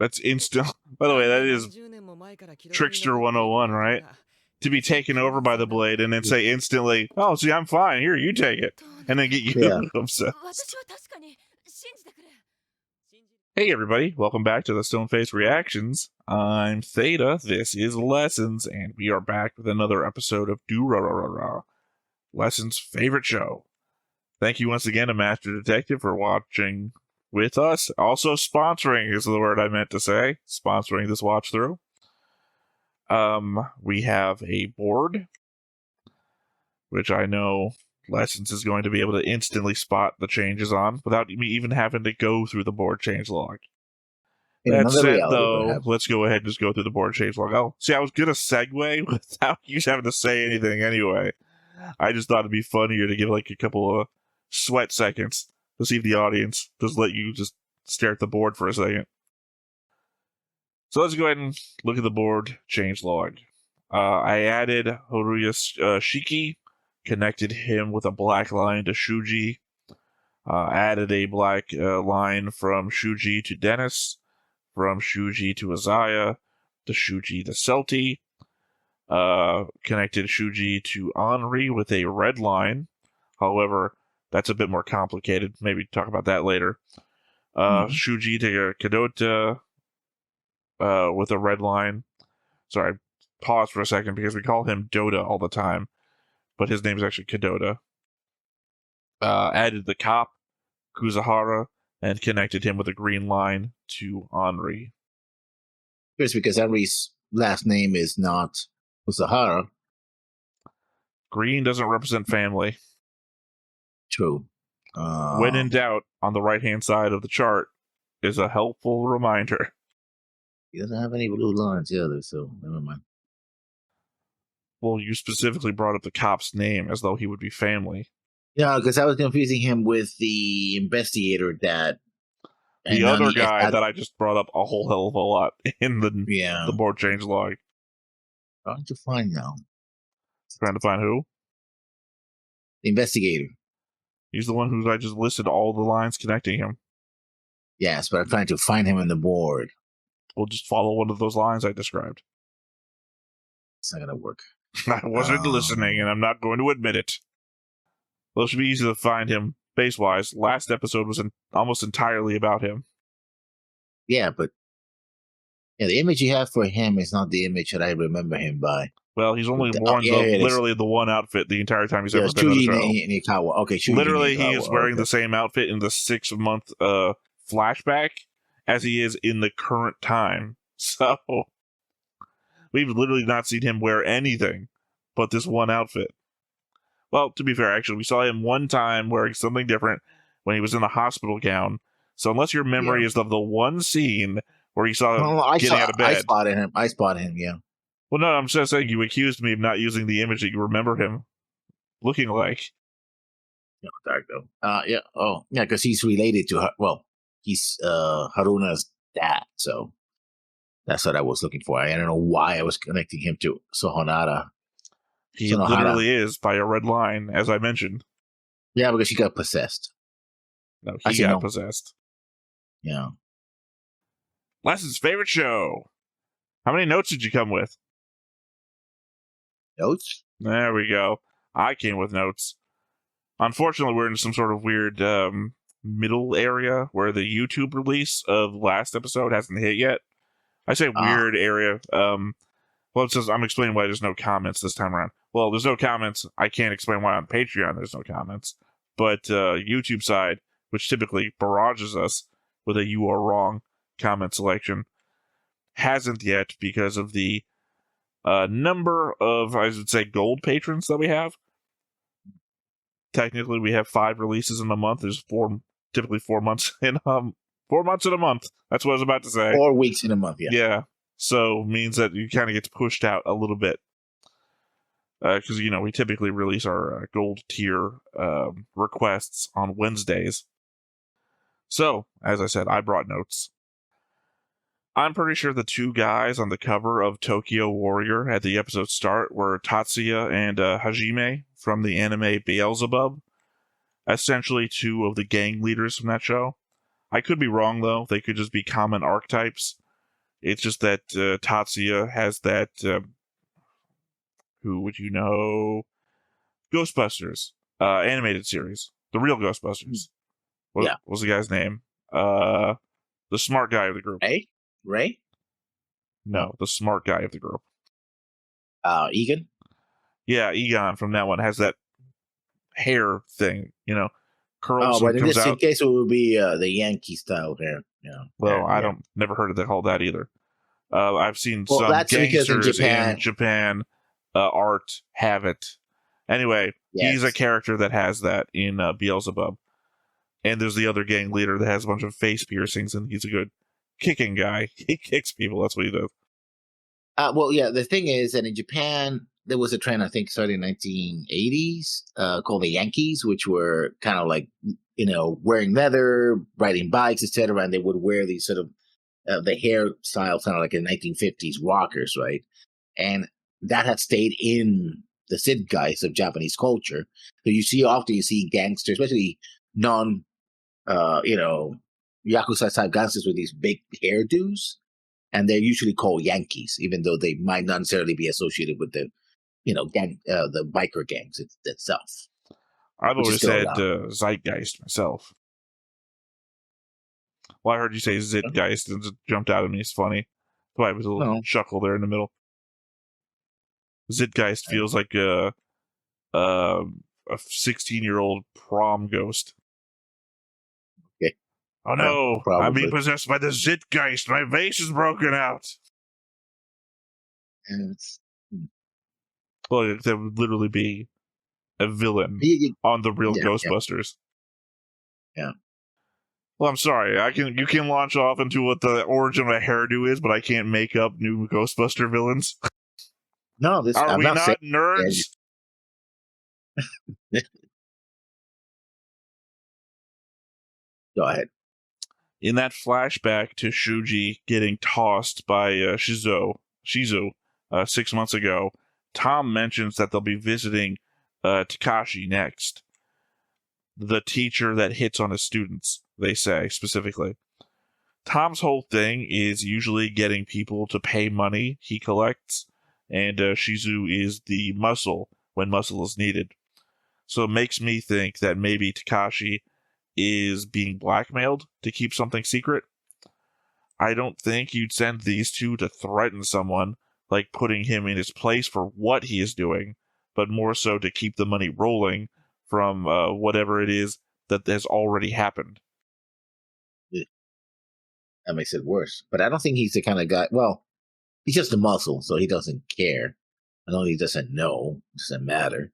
That's instant. By the way, that is Trickster 101, right? To be taken over by the blade and then say instantly, "Oh, see, I'm fine. Here, you take it," and then get you upset. Hey, everybody! Welcome back to the Stoneface Reactions. I'm Theta. This is Lessons, and we are back with another episode of Durarara, Lessons' favorite show. Thank you once again to Master Detective for watching with us. Also sponsoring is the word I meant to say. Sponsoring this watch through. We have a board, which I know Lessons is going to be able to instantly spot the changes on without me even having to go through the board change log. That said, though, let's go ahead and just go through the board change log. Oh, see, I was going to segue without you having to say anything anyway. I just thought it'd be funnier to give like a couple of sweat seconds to see if the audience just let you just stare at the board for a second. So let's go ahead and look at the board change log. I added Horuya Shiki, connected him with a black line to Shuji, added a black line from Shuji to Dennis, from Shuji to Azaya, to Shuji to Celti, connected Shuji to Henri with a red line. However, that's a bit more complicated. Maybe talk about that later. Shuji to Kadota with a red line. Sorry, pause for a second because we call him Dota all the time, but his name is actually Kadota. Added the cop, Kuzahara, and connected him with a green line to Henri. Just because Henri's last name is not Kuzahara. Green doesn't represent family. True. When in doubt, on the right-hand side of the chart is a helpful reminder. He doesn't have any blue lines either, so never mind. Well, you specifically brought up the cop's name as though he would be family. Yeah, because I was confusing him with the investigator that... The other guy that I just brought up a whole hell of a lot in the board change log. Trying to find now. Trying to find who? The investigator. He's the one who I just listed all the lines connecting him. Yes, but I'm trying to find him on the board. We'll just follow one of those lines I described. It's not going to work. I wasn't listening, and I'm not going to admit it. Well, it should be easy to find him base-wise. Last episode was almost entirely about him. Yeah, but the image you have for him is not the image that I remember him by. Well, he's only worn literally the one outfit the entire time he's ever been on the show. Okay, literally, he is wearing the same outfit in the 6-month flashback as he is in the current time. So, we've literally not seen him wear anything but this one outfit. Well, to be fair, actually, we saw him one time wearing something different when he was in a hospital gown. So unless your memory is of the one scene where you saw him getting out of bed. I spotted him, yeah. Well, no, I'm just saying you accused me of not using the image that you remember him looking like. Yeah, dark though. Yeah. Oh, yeah, because he's related to her. Well, he's Haruna's dad, so that's what I was looking for. I don't know why I was connecting him to Sohonara. He literally is by a red line, as I mentioned. Yeah, because she got possessed. No, he got possessed. Yeah. Lessons' favorite show. How many notes did you come with? Notes? There we go. I came with notes. Unfortunately, we're in some sort of weird middle area where the YouTube release of last episode hasn't hit yet. I say weird area. Well, it says I'm explaining why there's no comments this time around. Well, there's no comments. I can't explain why on Patreon there's no comments. But YouTube side, which typically barrages us with a "you are wrong" comment selection, hasn't yet because of the number of, I would say, gold patrons that we have. Technically, we have 5 releases in a month. There's typically 4 months in 4 months in a month. That's what I was about to say. 4 weeks in a month, yeah. Yeah. So means that you kind of get pushed out a little bit. Because, we typically release our gold tier requests on Wednesdays. So, as I said, I brought notes. I'm pretty sure the 2 guys on the cover of Tokyo Warrior at the episode start were Tatsuya and Hajime from the anime Beelzebub. Essentially 2 of the gang leaders from that show. I could be wrong, though. They could just be common archetypes. It's just that Tatsuya has that. Who would you know? Ghostbusters animated series, the real Ghostbusters. What Yeah. was the guy's name? The smart guy of the group. Ray? No, the smart guy of the group. Egan? Yeah, Egon from that one has that hair thing, curls Oh, but and in comes this out. case, it would be the Yankee style hair. Yeah. Well, I yeah. don't never heard it called that either. I've seen Well, some that's because in gangsters in Japan, Japan art have it. Anyway, he's a yes. character that has that in Beelzebub. And there's the other gang leader that has a bunch of face piercings, and he's a good kicking guy. He kicks people. That's what he does. Well, yeah. The thing is that in Japan, there was a trend I think starting in 1980s called the Yankees, which were kind of like wearing leather, riding bikes, etc. And they would wear these sort of the hairstyle kind of like in 1950s rockers, right? And that had stayed in the zeitgeist of Japanese culture. So you see gangsters, especially non Yakuza type gangsters with these big hairdos, and they're usually called Yankees, even though they might not necessarily be associated with the the biker gangs itself, I've which is always still said around. zeitgeist myself. Well, I heard you say Zitgeist and it jumped out at me. It's funny. Why it was a little No, chuckle there in the middle. Zitgeist feels like a 16-year-old prom ghost. okay, Oh no, I'm being probably. possessed by the Zitgeist. My vase is broken out. And Well, that would literally be a villain yeah, on the real yeah, yeah, Ghostbusters. yeah. Well, I'm sorry. You can launch off into what the origin of a hairdo is, but I can't make up new Ghostbuster villains. No, this Are I'm we not saying. not nerds? Yeah, go ahead. In that flashback to Shuji getting tossed by Shizu 6 months ago, Tom mentions that they'll be visiting Takashi next. The teacher that hits on his students, they say specifically. Tom's whole thing is usually getting people to pay money he collects, and Shizu is the muscle when muscle is needed. So it makes me think that maybe Takashi is being blackmailed to keep something secret. I don't think you'd send these two to threaten someone, like putting him in his place for what he is doing, but more so to keep the money rolling from whatever it is that has already happened. Yeah, that makes it worse. But I don't think he's the kind of guy. Well, he's just a muscle, so he doesn't care. I know he doesn't know. It doesn't matter.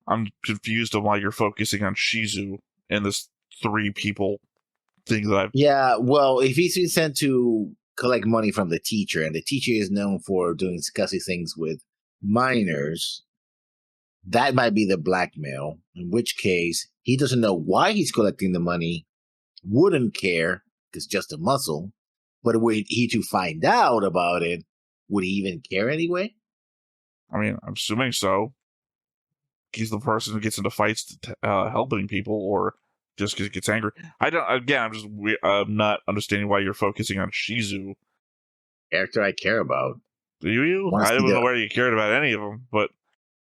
I'm confused on why you're focusing on Shizu and this three people thing that I've. Yeah, well, if he's been sent to collect money from the teacher, and the teacher is known for doing disgusting things with minors, that might be the blackmail. In which case, he doesn't know why he's collecting the money, wouldn't care because just a muscle. But were he to find out about it, would he even care anyway? I mean, I'm assuming so. He's the person who gets into fights helping people, or just gets angry. I don't. Again, I'm not understanding why you're focusing on Shizu. Character I care about. Do you? Want to I see don't know where you cared about any of them, but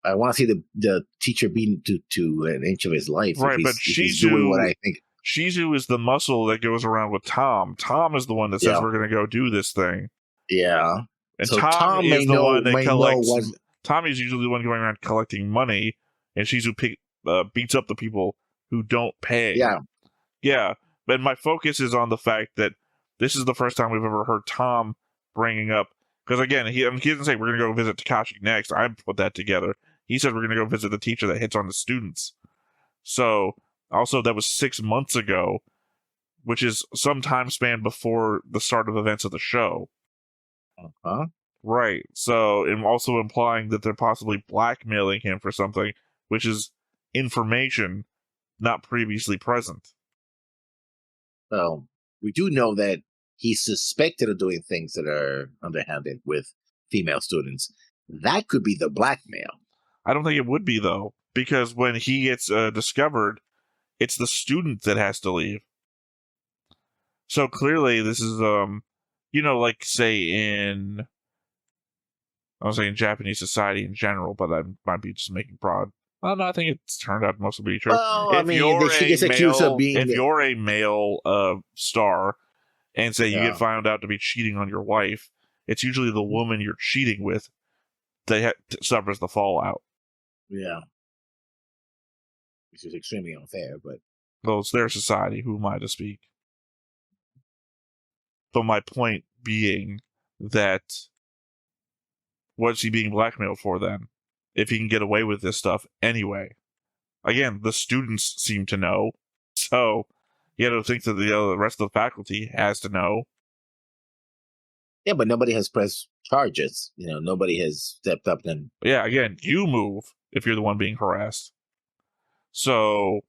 I want to see the teacher beaten to an inch of his life. right. If But he's doing what I think. Shizu is the muscle that goes around with Tom. Tom is the one that says Yeah, we're going to go do this thing, yeah. and So Tom Tom is the one that may know collects. what. Tom is usually the one going around collecting money, and Shizu beats up the people who don't pay. Yeah, Yeah, but my focus is on the fact that this is the first time we've ever heard Tom bringing up, because again, he didn't say we're going to go visit Takashi next. I put that together. He said we're going to go visit the teacher that hits on the students. So, also, that was 6 months ago, which is some time span before the start of events of the show. huh? Right. So, I'm also implying that they're possibly blackmailing him for something, which is information not previously present. Well, we do know that he's suspected of doing things that are underhanded with female students. That could be the blackmail. I don't think it would be, though, because when he gets discovered, it's the student that has to leave. So clearly, this is like say in I was saying Japanese society in general, but I might be just making broad. Well, no, I think it's turned out most to be true. Well, I mean, she gets accused of being If you're a male star, and say you get yeah, found out to be cheating on your wife, it's usually the woman you're cheating with that suffers the fallout. yeah, which is extremely unfair. But Well, it's their society. Who am I to speak? But my point being that what's he being blackmailed for then? If he can get away with this stuff anyway. Again, the students seem to know. So you got to think that the rest of the faculty has to know. yeah, but nobody has pressed charges. Nobody has stepped up and Yeah, again, you move if you're the one being harassed. So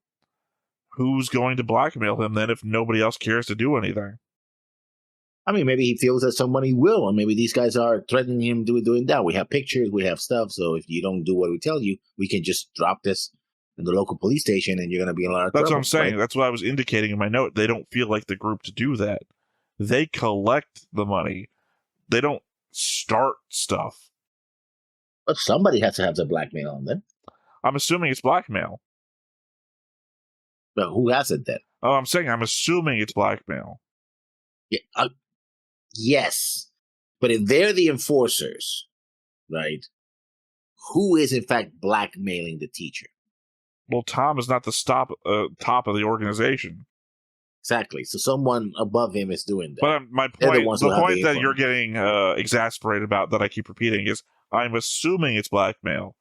who's going to blackmail him then if nobody else cares to do anything? I mean, maybe he feels that somebody will, or maybe these guys are threatening him doing that. We have pictures, we have stuff. So if you don't do what we tell you, we can just drop this in the local police station, and you're going to be in a lot of That's trouble. what I'm saying. Right? That's what I was indicating in my note. They don't feel like the group to do that. They collect the money. They don't start stuff. But somebody has to have the blackmail on them. I'm assuming it's blackmail. But who has it then? Oh, I'm saying I'm assuming it's blackmail. Yeah, yes. But if they're the enforcers, right, who is in fact blackmailing the teacher? Well, Tom is not the top of the organization. Exactly. So someone above him is doing that. But my point, the point that you're getting exasperated about that I keep repeating is I'm assuming it's blackmail.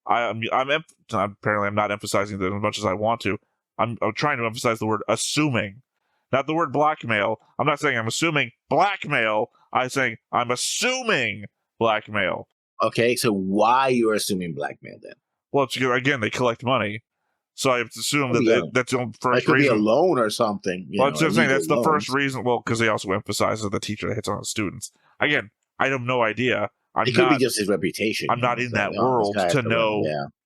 Apparently I'm not emphasizing that as much as I want to. I'm trying to emphasize the word assuming, not the word blackmail. I'm not saying I'm assuming blackmail. I'm saying I'm assuming blackmail. Okay, so why you're assuming blackmail then? Well, again, they collect money, so I have to assume that's the first it could reason. Be a loan or something. Well, I'm saying that's the first reason. Well, because they also emphasize that the teacher hits on the students. Again, I have no idea. It could be just his reputation. I'm not in that world to know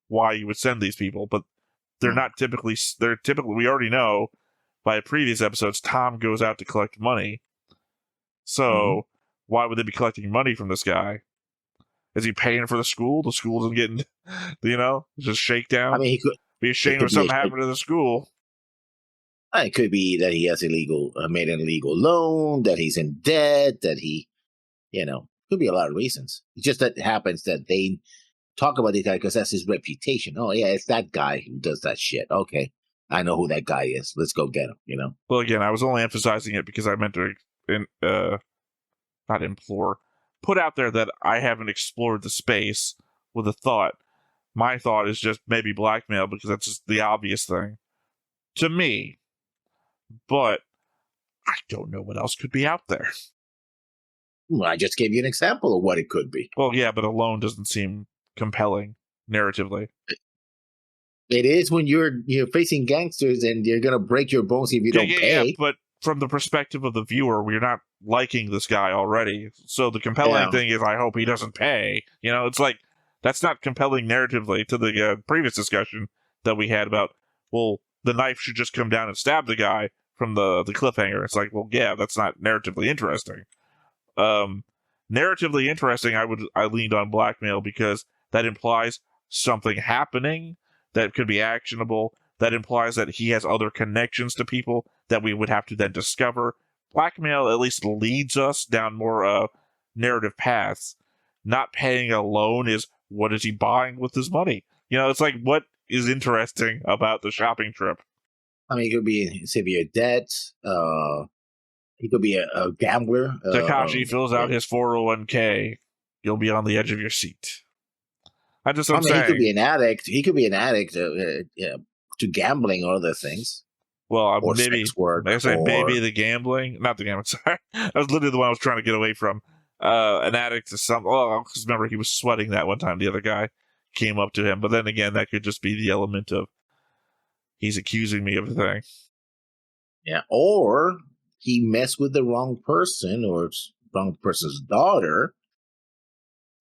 why you would send these people, but they're not typically. They're typically. We already know by previous episodes. Tom goes out to collect money. So why would they be collecting money from this guy? Is he paying for the school? The school isn't getting, just shakedown. I mean, he could be ashamed if something happened to the school. It could be that he has made an illegal loan, that he's in debt, that he, could be a lot of reasons. It's just that it happens that they talk about this guy because that's his reputation. Oh yeah, it's that guy who does that shit. Okay, I know who that guy is. Let's go get him. Well, again, I was only emphasizing it because I meant to, not implore, put out there that I haven't explored the space with a thought. My thought is just maybe blackmail because that's just the obvious thing to me. But I don't know what else could be out there. Well, I just gave you an example of what it could be. Well, yeah, but alone doesn't seem compelling narratively. It is when you're facing gangsters and you're gonna break your bones if you don't pay. Yeah, but from the perspective of the viewer, we're not liking this guy already. So the compelling thing is, I hope he doesn't pay. It's like that's not compelling narratively to the previous discussion that we had about. Well, the knife should just come down and stab the guy from the cliffhanger. It's like, well, yeah, that's not narratively interesting. Narratively interesting, I leaned on blackmail because that implies something happening that could be actionable. That implies that he has other connections to people that we would have to then discover. Blackmail at least leads us down more narrative paths. Not paying a loan is, what is he buying with his money? It's like, what is interesting about the shopping trip? I mean, it could be severe debt. He could be a gambler. Takashi fills out his 401k. You'll be on the edge of your seat. I'm saying. He could be an addict. He could be an addict to gambling or other things. Well, maybe the gambling, not the gambling. Sorry, that was literally the one I was trying to get away from. An addict to some. Oh, because remember he was sweating that one time. The other guy came up to him, but then again, that could just be the element of he's accusing me of a thing. Yeah, or he messed with the wrong person or wrong person's daughter.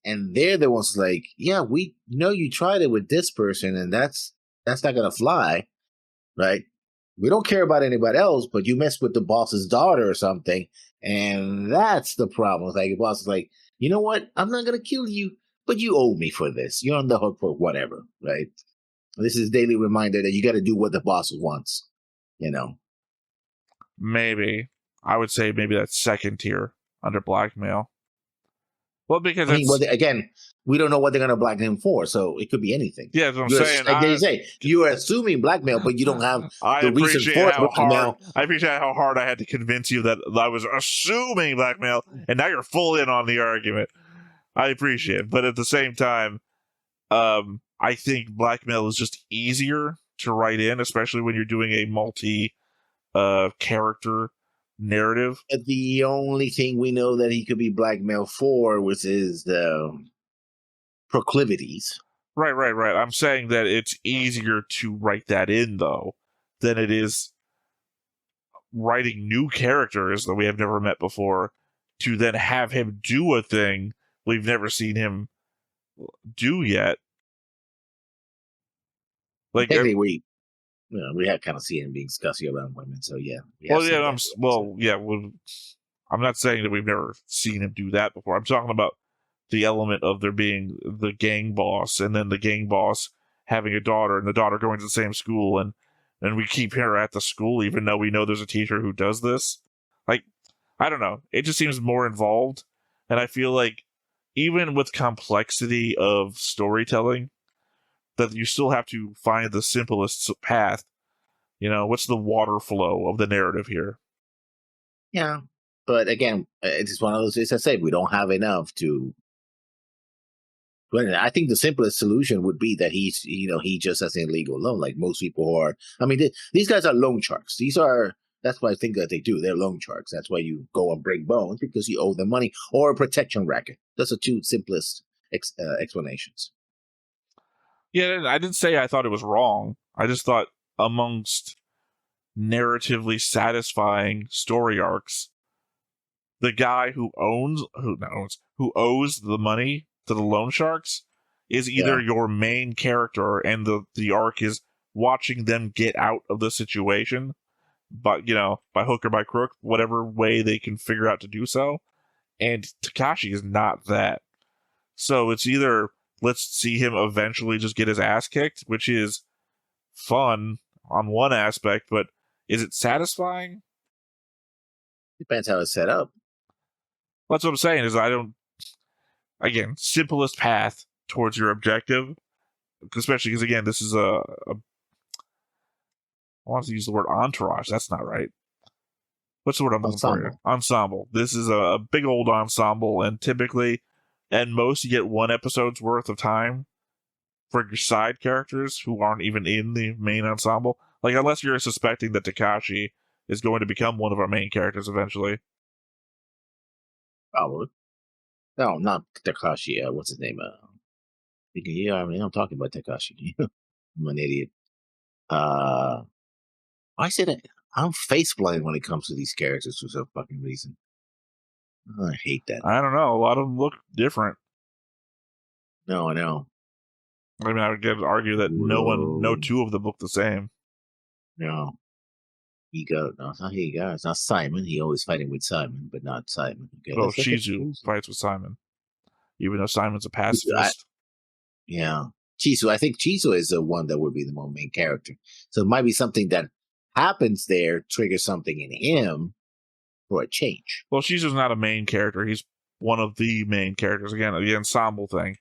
And they're the ones like, yeah, we know you tried it with this person, and that's not gonna fly, right? We don't care about anybody else, but you mess with the boss's daughter or something, and that's the problem. It's like the boss is like, you know what? I'm not gonna kill you, but you owe me for this. You're on the hook for whatever, right? This is daily reminder that you got to do what the boss wants. You know, Maybe. I would say maybe that's second tier under blackmail. Well, because I mean, it's again, we don't know what they're gonna black him for, so it could be anything. yeah, that's what I'm You're saying. like they say, you are assuming blackmail, but you don't have I the reason appreciate for how hard blackmail. I appreciate how hard I had to convince you that I was assuming blackmail, and now you're full in on the argument. I appreciate it, but at the same time, I think blackmail is just easier to write in, especially when you're doing a multi character narrative. The only thing we know that he could be blackmailed for was his proclivities. Right. I'm saying that it's easier to write that in though than it is writing new characters that we have never met before to then have him do a thing we've never seen him do yet. Like, Technically, we had kind of seen him being scussy around women, so yeah, we have well, seen yeah, that. I'm not saying that we've never seen him do that before. I'm talking about the element of there being the gang boss, and then the gang boss having a daughter, and the daughter going to the same school, and we keep her at the school, even though we know there's a teacher who does this. Like, I don't know. It just seems more involved, and I feel like even with complexity of storytelling, that you still have to find the simplest path. You know, what's the water flow of the narrative here? Yeah, but again, it's one of those. As I said, we don't have enough to. But I think the simplest solution would be that he just has an illegal loan, like most people who are. I mean, these guys are loan sharks. That's what I think that they do. They're loan sharks. That's why you go and break bones because you owe them money or a protection racket. That's the two simplest explanations. Yeah, I didn't say I thought it was wrong. I just thought amongst narratively satisfying story arcs, the guy who owes the money to the loan sharks is either Yeah, your main character, and the arc is watching them get out of the situation, but by hook or by crook, whatever way they can figure out to do so. And Takashi is not that. So it's either let's see him eventually just get his ass kicked, which is fun on one aspect, but is it satisfying? depends how it's set up. That's what I'm saying. Is I don't. Again, simplest path towards your objective, especially because again, this is I want to use the word entourage. That's not right. What's the word I'm looking for here? Ensemble. Ensemble. This is a big old ensemble, and typically, at most, you get one episode's worth of time for your side characters who aren't even in the main ensemble. Like, unless you're suspecting that Takashi is going to become one of our main characters eventually. Probably. No, not Takashi. What's his name? Yeah, I mean, I'm talking about Takashi. I'm an idiot. Uh, I said it. I'm face blind when it comes to these characters for some fucking reason. I hate that. I don't know. A lot of them look different. No, I know. I mean, I would argue that no two of them look the same. No. No, it's not Higa. It's not Simon. He always fighting with Simon, but not Simon. Okay, Oh, Shizu fights with Simon, even though Simon's a pacifist. Yeah. Chisu. I think Chisu is the one that would be the more main character. So it might be something that happens there, triggers something in him for a change. Well, Shizu's not a main character. He's one of the main characters. Again, the ensemble thing.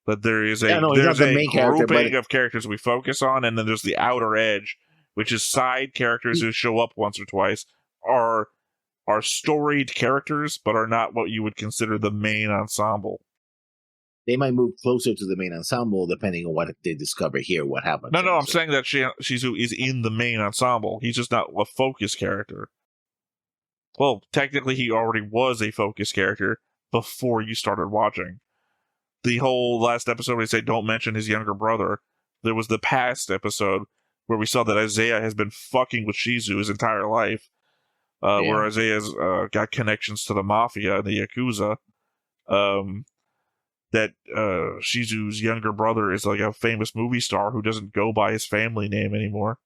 But there is He's not the main character, grouping of characters we focus on, and then there's the outer edge, which is side characters who show up once or twice, are storied characters, but are not what you would consider the main ensemble. They might move closer to the main ensemble depending on what they discover here, what happens. No, I'm saying that Shizu is in the main ensemble. He's just not a focus character. Well, technically, he already was a focus character before you started watching. The whole last episode where they say don't mention his younger brother, there was the past episode where we saw that Isaiah has been fucking with Shizu his entire life, where Isaiah's got connections to the mafia and the Yakuza, that Shizu's younger brother is like a famous movie star who doesn't go by his family name anymore.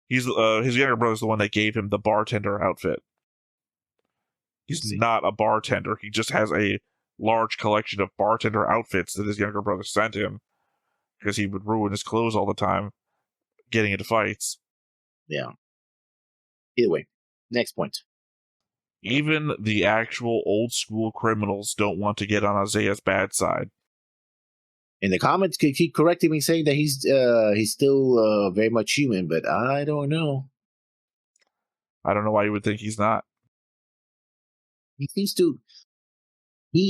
He's his younger brother's the one that gave him the bartender outfit. He's not a bartender. He just has a large collection of bartender outfits that his younger brother sent him because he would ruin his clothes all the time getting into fights. Yeah. Either way, next point. Even the actual old school criminals don't want to get on Isaiah's bad side. In the comments, keep correcting me, saying that he's still very much human, but I don't know. I don't know why you would think he's not. He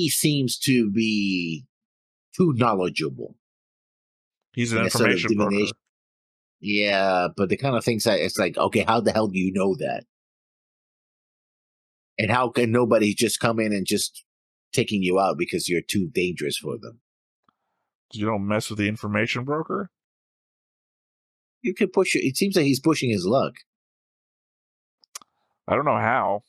seems to be too knowledgeable. He's an information broker. Yeah, but the kind of things that it's like, okay, how the hell do you know that? And how can nobody just come in and just taking you out because you're too dangerous for them? You don't mess with the information broker? You can push it. It seems like he's pushing his luck. I don't know how.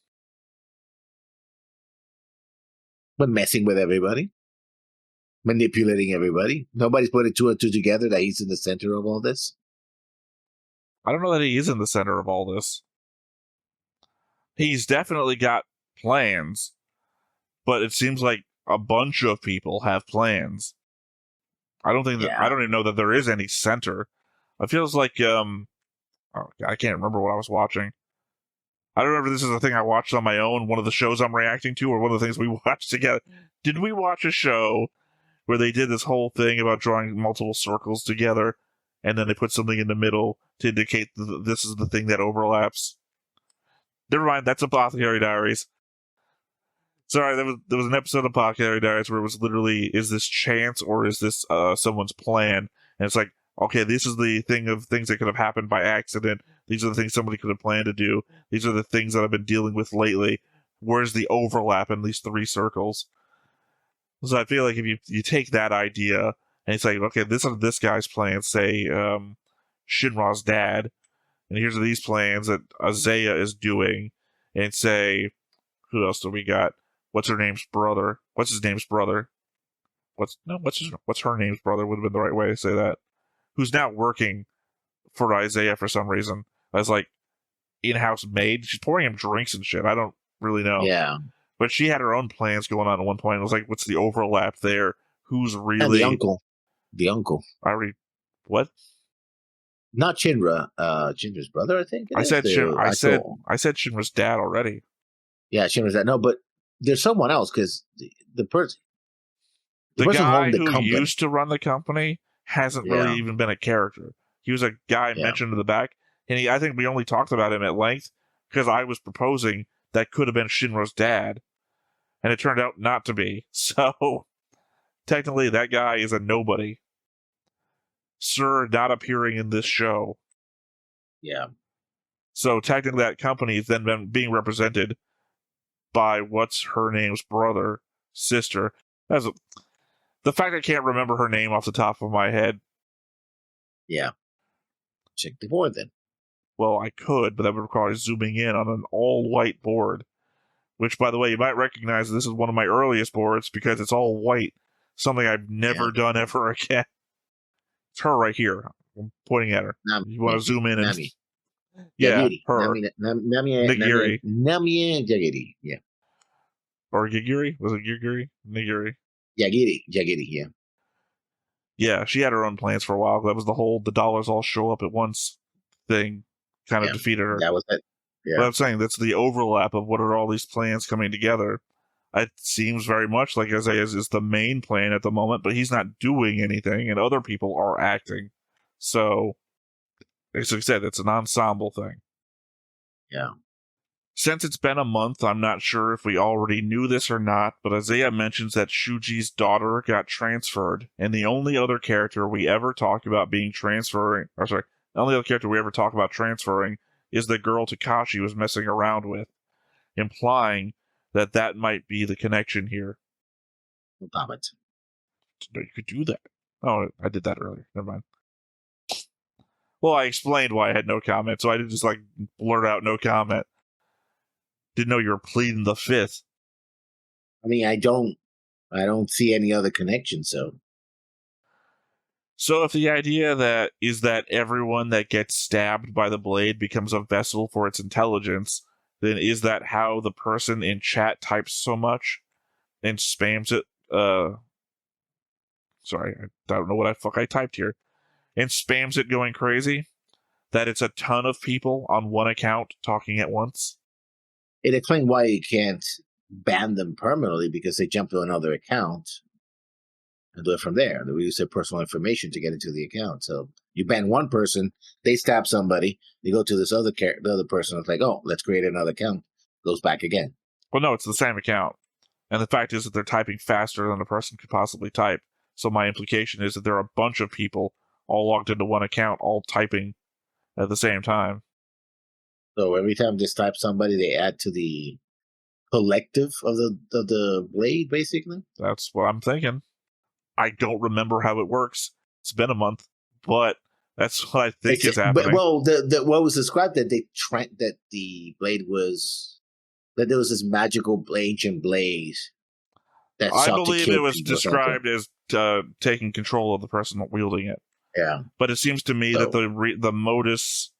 But messing with everybody. Manipulating everybody. Nobody's putting two and two together that he's in the center of all this. I don't know that he is in the center of all this. He's definitely got plans, but it seems like a bunch of people have plans. I don't think that I don't even know that there is any center. It feels like I can't remember what I was watching. I don't remember if this is a thing I watched on my own, one of the shows I'm reacting to, or one of the things we watched together. Did we watch a show where they did this whole thing about drawing multiple circles together, and then they put something in the middle to indicate this is the thing that overlaps? Never mind, that's Apothecary Diaries. Sorry, there was an episode of Apothecary Diaries where it was literally, is this chance or is this someone's plan? And it's like, okay, this is the thing of things that could have happened by accident. These are the things somebody could have planned to do. These are the things that I've been dealing with lately. Where's the overlap in these three circles? So I feel like if you take that idea and it's like, okay, this are this guy's plans, say Shinra's dad, and here's these plans that Isaiah is doing, and say, who else do we got? What's her name's brother? What's his name's brother? What's her name's brother would have been the right way to say that. Who's now working for Isaiah for some reason as like in-house maid. She's pouring him drinks and shit. I don't really know. Yeah. But she had her own plans going on at one point. It was like, what's the overlap there? Who's really the uncle? I already what? Not Shinra. Shinra's brother, I think. I said Shinra's dad already. Yeah, Shinra's dad. No, but there's someone else because the person. The guy who used to run the company hasn't really even been a character. He was a guy mentioned in the back, and I think we only talked about him at length because I was proposing that could have been Shinra's dad, and it turned out not to be. So, technically, that guy is a nobody. Sir not appearing in this show. Yeah. So, technically, that company is then being represented by what's her name's brother, sister. The fact I can't remember her name off the top of my head. Yeah. Check the board then. Well, I could, but that would require zooming in on an all-white board. Which, by the way, you might recognize this is one of my earliest boards because it's all white. Something I've never done ever again. It's her right here. I'm pointing at her. You want to zoom in and... Yeah, her. Nagiri. Jagiri. Yeah. Or Gigiri? Was it Gigiri? Nagiri. Jagiri, yeah. Yeah, she had her own plans for a while. That was the whole the dollars all show up at once thing kind of defeated her. That was it. Yeah. But I'm saying that's the overlap of what are all these plans coming together. It seems very much like Isaiah is the main plan at the moment, but he's not doing anything, and other people are acting. So, as I said, it's an ensemble thing. Yeah. Since it's been a month, I'm not sure if we already knew this or not, but Isaiah mentions that Shuji's daughter got transferred, and the only other character we ever talk about transferring is the girl Takashi was messing around with, implying that might be the connection here. No comment. You could do that. Oh, I did that earlier. Never mind. Well, I explained why I had no comment, so I didn't just like blurt out no comment. Didn't know you were pleading the fifth. I mean, I don't see any other connection, so. So if the idea that is that everyone that gets stabbed by the blade becomes a vessel for its intelligence, then is that how the person in chat types so much and spams it? Sorry, I don't know what I typed here. And spams it going crazy? That it's a ton of people on one account talking at once? It explained why you can't ban them permanently because they jump to another account and do it from there. They use their personal information to get into the account. So you ban one person, they stab somebody, you go to this the other person. It's like, oh, let's create another account. Goes back again. Well, no, it's the same account. And the fact is that they're typing faster than a person could possibly type. So my implication is that there are a bunch of people all logged into one account, all typing at the same time. So every time they type somebody, they add to the collective of the blade, basically. That's what I'm thinking. I don't remember how it works. It's been a month, but that's what I think is happening. Well, the what was described that that the blade was that there was this magical ancient blade that I sought to believe kill it was people or described as taking control of the person wielding it. Yeah, But it seems to me that the modus.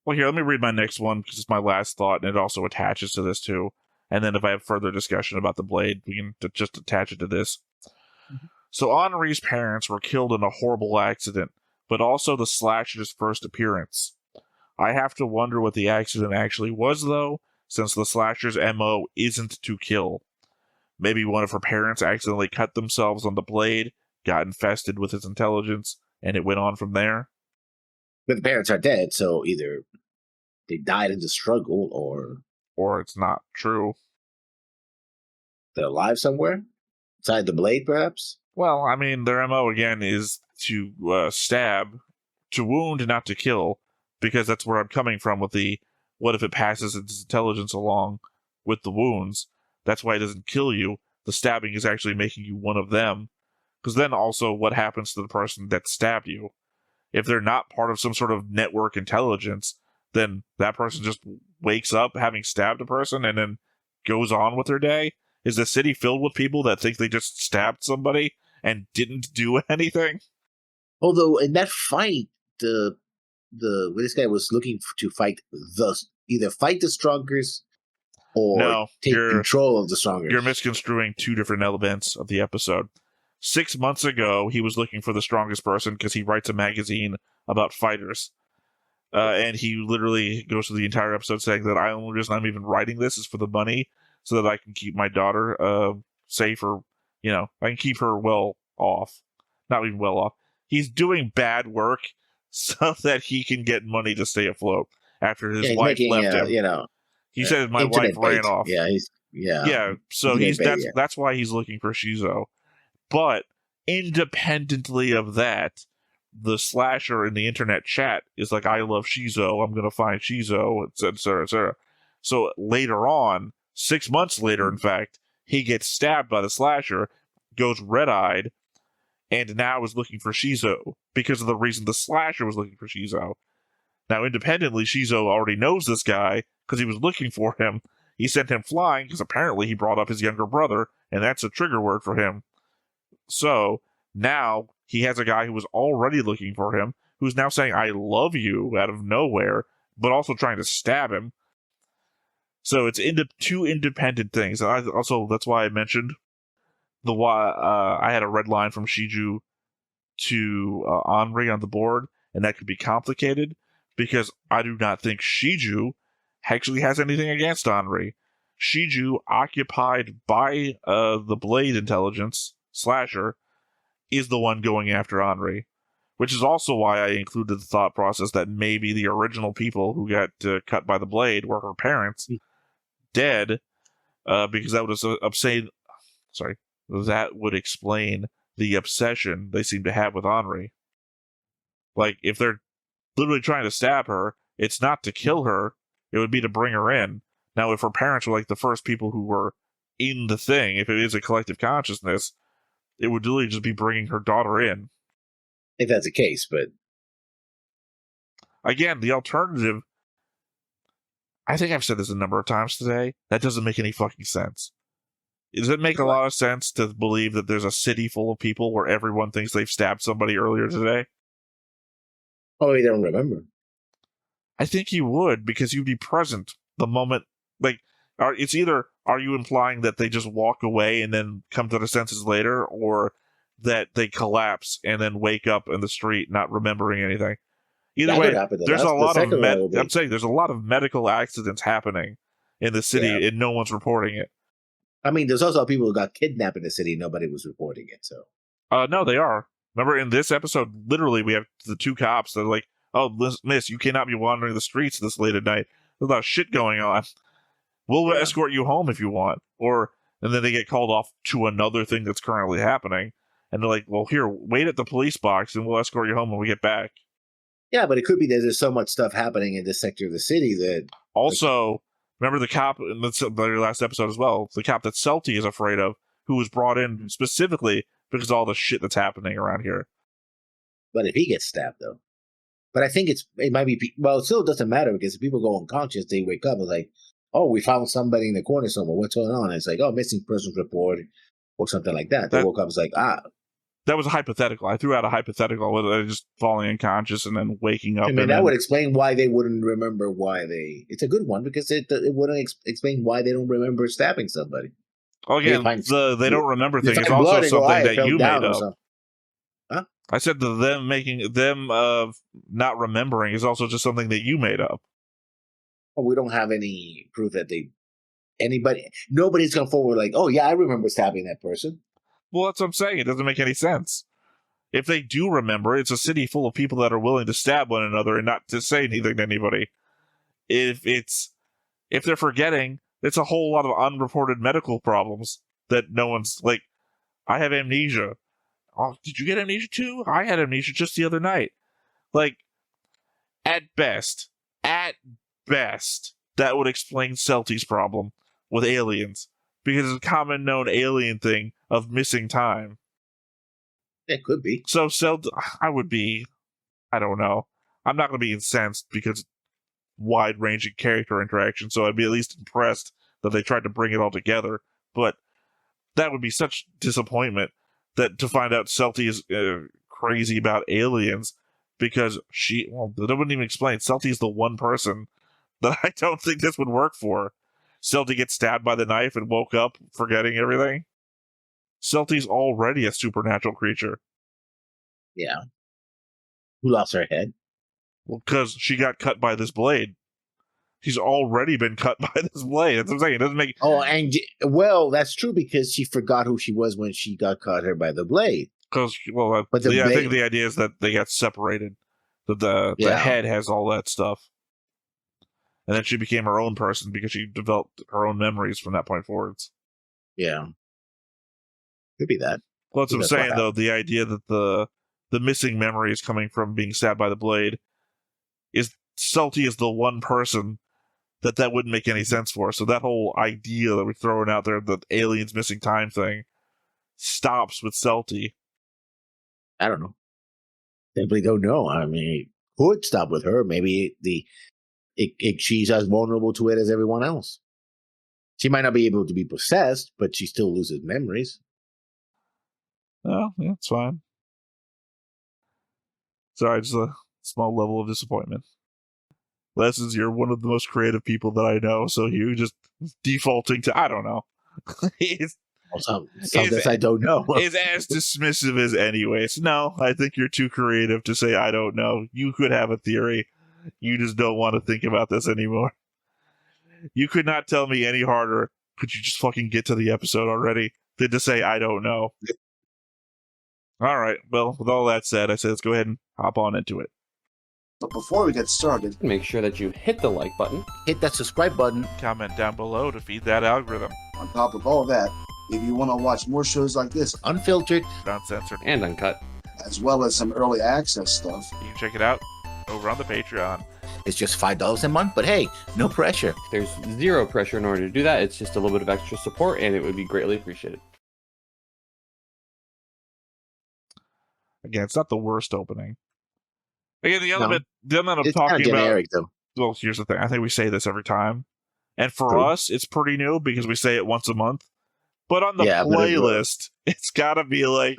Well, here, let me read my next one because it's my last thought, and it also attaches to this too. And then if I have further discussion about the blade, we can just attach it to this. Mm-hmm. So Henri's parents were killed in a horrible accident, but also the slasher's first appearance. I have to wonder what the accident actually was, though, since the slasher's MO isn't to kill. Maybe one of her parents accidentally cut themselves on the blade, got infested with its intelligence, and it went on from there. but the parents are dead, so either they died in the struggle, or it's not true. They're alive somewhere inside the blade, perhaps. Well, I mean, their MO again is to stab, to wound, not to kill, because that's where I'm coming from with the what if it passes its intelligence along with the wounds. That's why it doesn't kill you. The stabbing is actually making you one of them. Because then also, what happens to the person that stabbed you? If they're not part of some sort of network intelligence, then that person just wakes up having stabbed a person and then goes on with their day. Is the city filled with people that think they just stabbed somebody and didn't do anything? Although in that fight, this guy was looking to fight either fight the strongest or No, take control of the strongest. You're misconstruing two different elements of the episode. 6 months ago, he was looking for the strongest person because he writes a magazine about fighters. And he literally goes through the entire episode saying that the only reason I'm even writing this is for the money so that I can keep my daughter safe, or, I can keep her well off. Not even well off. He's doing bad work so that he can get money to stay afloat after his wife left him. He said my wife ran off. Yeah. So that's why he's looking for Shizo. But independently of that, the slasher in the internet chat is like, I love Shizo, I'm going to find Shizo, etc., etc. So later on, 6 months later, in fact, he gets stabbed by the slasher, goes red-eyed, and now is looking for Shizo because of the reason the slasher was looking for Shizo. Now, independently, Shizo already knows this guy because he was looking for him. He sent him flying because apparently he brought up his younger brother, and that's a trigger word for him. So now he has a guy who was already looking for him, who's now saying, I love you out of nowhere, but also trying to stab him. So it's two independent things. That's why I mentioned I had a red line from Shiju to Henri on the board, and that could be complicated because I do not think Shiju actually has anything against Henri. Shiju, occupied by the Blade intelligence slasher, is the one going after Henri, which is also why I included the thought process that maybe the original people who got cut by the blade were her parents dead, because that would explain the obsession they seem to have with Henri. Like, if they're literally trying to stab her, it's not to kill her, it would be to bring her in. Now, if her parents were like the first people who were in the thing, if it is a collective consciousness, it would really just be bringing her daughter in. If that's the case, but again, the alternative, I think I've said this a number of times today, that doesn't make any fucking sense. Does it make a lot of sense to believe that there's a city full of people where everyone thinks they've stabbed somebody earlier today? Oh, they don't remember. I think you would, because you'd be present the moment. Like, it's either are you implying that they just walk away and then come to their senses later, or that they collapse and then wake up in the street not remembering anything. Either That way, could happen. there's a lot of I'm saying there's a lot of medical accidents happening in the city, and no one's reporting it. I mean, there's also people who got kidnapped in the city. Nobody was reporting it. So, no, they are. Remember, in this episode, literally, we have the two cops that are like, "Oh, miss, you cannot be wandering the streets this late at night. There's a lot of shit going on. We'll escort you home if you want." And then they get called off to another thing that's currently happening, and they're like, "Well, here, wait at the police box, and we'll escort you home when we get back." Yeah, but it could be that there's so much stuff happening in this sector of the city that. Also, remember the cop in the very last episode as well, the cop that Celty is afraid of, who was brought in specifically because of all the shit that's happening around here. But if he gets stabbed, though. But I think it might be, well, it still doesn't matter, because if people go unconscious, they wake up and like, oh, we found somebody in the corner somewhere. What's going on? And it's like, oh, missing persons report or something like that. They woke up, it's like, that was a hypothetical. I threw out a hypothetical with it just falling unconscious and then waking up. I mean, that would explain why they wouldn't remember why they. It's a good one, because it wouldn't explain why they don't remember stabbing somebody. Oh, again, they don't remember thing is also something that you made up. Huh? I said that them not remembering is also just something that you made up. Well, we don't have any proof that nobody's come forward like, oh yeah, I remember stabbing that person. Well, that's what I'm saying. It doesn't make any sense. If they do remember, it's a city full of people that are willing to stab one another and not to say anything to anybody. If they're forgetting, it's a whole lot of unreported medical problems that no one's like. I have amnesia. Oh, did you get amnesia too? I had amnesia just the other night. Like, at best, that would explain Celty's problem with aliens, because it's a common known alien thing of missing time. It could be. So I don't know. I'm not going to be incensed because wide-ranging character interaction, so I'd be at least impressed that they tried to bring it all together. But that would be such disappointment that to find out Celty is crazy about aliens, because they wouldn't even explain. Celty is the one person that I don't think this would work for. Celty gets stabbed by the knife and woke up forgetting everything. Celty's already a supernatural creature. Yeah. Who lost her head? Well, because she got cut by this blade. She's already been cut by this blade. That's what I'm saying. It doesn't make. Oh, and well, that's true, because she forgot who she was when she got cut her by the blade. Because I think the idea is that they got separated. That the head has all that stuff, and then she became her own person because she developed her own memories from that point forwards. Yeah, could be that. Well, that's what I'm saying, though. The idea that the missing memories coming from being stabbed by the blade is Celty is the one person that wouldn't make any sense for. So that whole idea that we're throwing out there, the aliens missing time thing, stops with Celty. I don't know. Simply don't know. I mean, it could stop with her. Maybe she's as vulnerable to it as everyone else. She might not be able to be possessed, but she still loses memories. Oh, yeah, it's fine. Sorry, just a small level of disappointment. Lessons, you're one of the most creative people that I know, so you're just defaulting to, I don't know. Something I don't know. Is as dismissive as anyways. No, I think you're too creative to say I don't know. You could have a theory. You just don't want to think about this anymore. You could not tell me any harder. Could you just fucking get to the episode already than to say I don't know? All right, well, with all that said, I say let's go ahead and hop on into it. But before we get started, make sure that you hit the like button, hit that subscribe button, comment down below to feed that algorithm. On top of all that, if you want to watch more shows like this, unfiltered, uncensored, and uncut, as well as some early access stuff, you can check it out over on the Patreon. It's just $5 a month, but hey, no pressure. There's zero pressure in order to do that. It's just a little bit of extra support, and it would be greatly appreciated. Again, it's not the worst opening. Again, the element I'm talking generic, about. Though. Well, here's the thing. I think we say this every time, and for us, it's pretty new because we say it once a month. But on the Yeah, but playlist, it's got to be like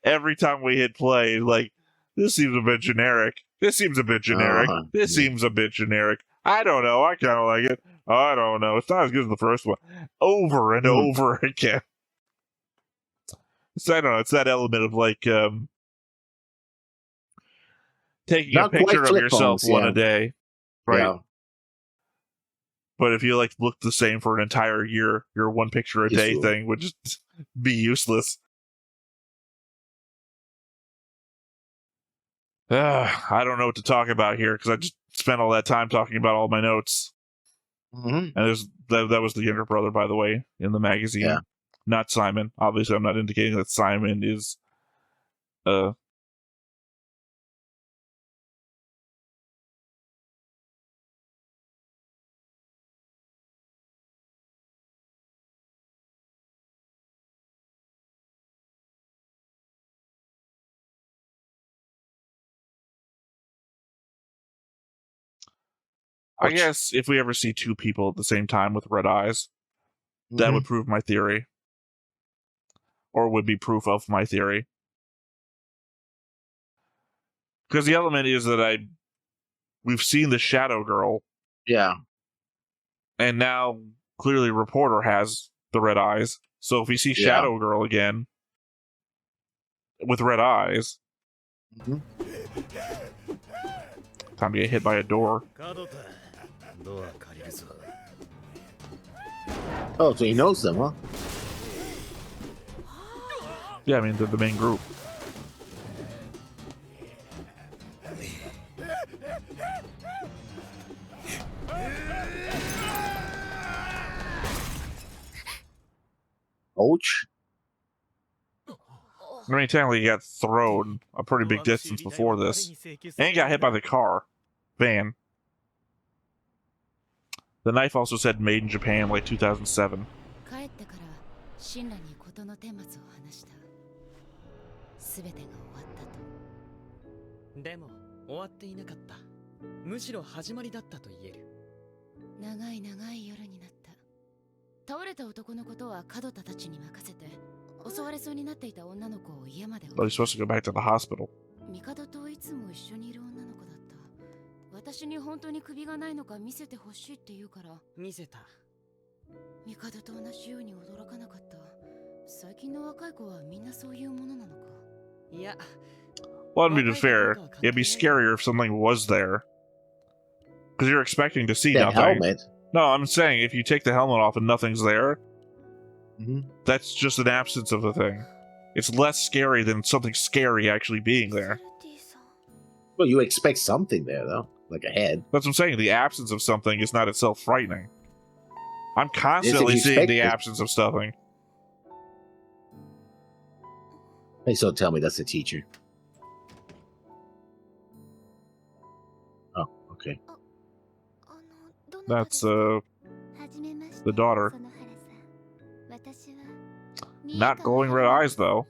every time we hit play, like this seems a bit generic. This seems a bit generic. This seems a bit generic. I don't know. I kind of like it. I don't know. It's not as good as the first one. Over and over again. So I don't know. It's that element of like taking Not a picture quite of flip yourself phones, one yeah. a day, right? Yeah. But if you like look the same for an entire year, your one picture a day Useful. thing would just be useless. I don't know what to talk about here because I just spent all that time talking about all my notes. Mm-hmm. And that was the younger brother, by the way, in the magazine. Yeah. Not Simon. Obviously, I'm not indicating that Simon is I guess if we ever see two people at the same time with red eyes, that would prove my theory. Or would be proof of my theory. Because the element is that we've seen the Shadow Girl. Yeah. And now, clearly, Reporter has the red eyes. So if we see Shadow Girl again with red eyes, time to get hit by a door. Oh, so he knows them, huh? Yeah, I mean, they're the main group. Ouch. I mean, technically, he got thrown a pretty big distance before this. And he got hit by the van. The knife also said made in Japan, like 2007. でも終わっていなかった。むしろ始まりだったと言える。長い長い夜になった。倒れた男のことは門田たちに任せて、襲われそうになっていた女の子を家まで。But he's supposed to go back to the hospital. 帝といつも一緒にいる女の子だった。私に本当に首がないのか見せてほしいって言うから見せた。帝と同じように驚かなかった。最近の若い子はみんなそういうものなのか。いや。Well, to be fair, it'd be scarier if something was there. Because you're expecting to see nothing. Helmet. No, I'm saying if you take the helmet off and nothing's there, that's just an absence of the thing. It's less scary than something scary actually being there. Well, you expect something there, though. Like a head. That's what I'm saying. The absence of something is not itself frightening. I'm constantly seeing the absence of something. Hey, so tell me that's the teacher. Oh, okay. That's the daughter. Not glowing red eyes, though.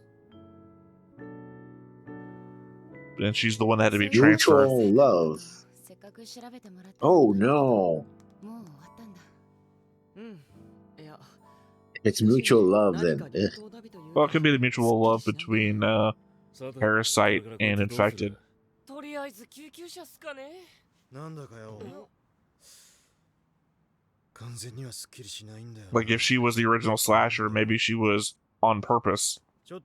And she's the one that had to be transferred. Mutual love. Oh no. It's mutual love then. Well, it could be the mutual love between Parasite and Infected. Like if she was the original slasher, maybe she was on purpose. I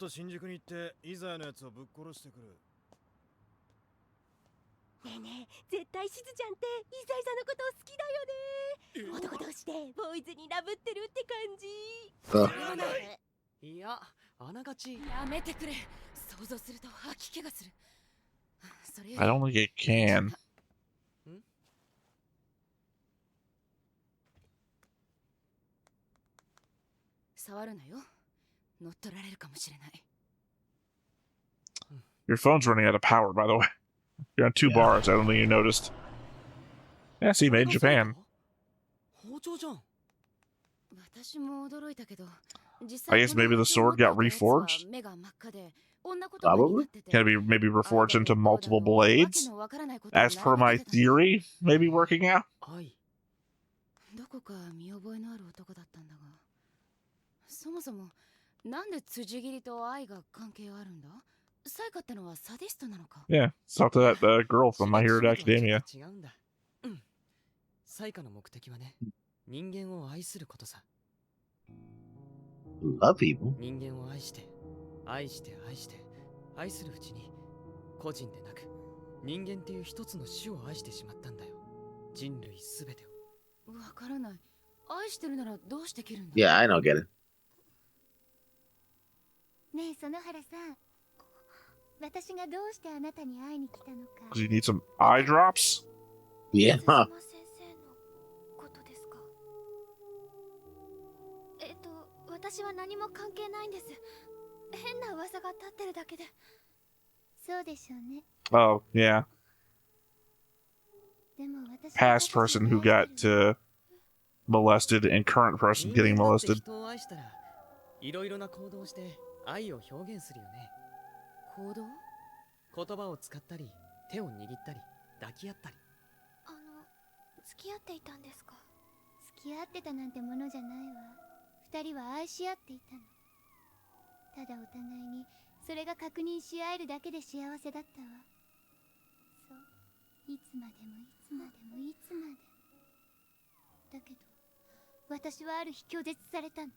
don't think it can. Your phone's running out of power, by the way. You're on 2 bars. I don't think you noticed. Yeah, see, made in Japan. I guess maybe the sword got reforged? Probably. Can it be maybe reforged into multiple blades? As per my theory, maybe working out? そもそもなんで辻斬りと愛が関係あるんだ？サイカってのはサディストなのか？ Yeah, talk to that girl from My Hero Academia. 違うんだ。うん。サイカの目的はね、人間を愛することさ。 Love people. 人間を愛して、愛して愛して、愛するうちに、個人でなく、人間っていう一つの種を愛してしまったんだよ。人類すべてを。わからない。愛してるならどうして切るんだ？ Yeah, I don't get it. ねえ園原さん、私がどうしてあなたに会いに来たのか。 Do you need some eye drops? Yeah. 水島先生のことですか？私は何も関係ないんです。変な噂が立ってるだけで。そうでしょうね。 Oh, yeah. でも私 Past person who got molested and current person getting 人間だって molested. 人を愛したら、いろいろな行動をして愛を表現するよね。行動？言葉を使ったり、手を握ったり、抱き合ったり。付き合っていたんですか？付き合ってたなんてものじゃないわ。二人は愛し合っていたの。ただお互いにそれが確認し合えるだけで幸せだったわ。そう、いつまでもいつまでもいつまでも。だけど私はある日拒絶されたの。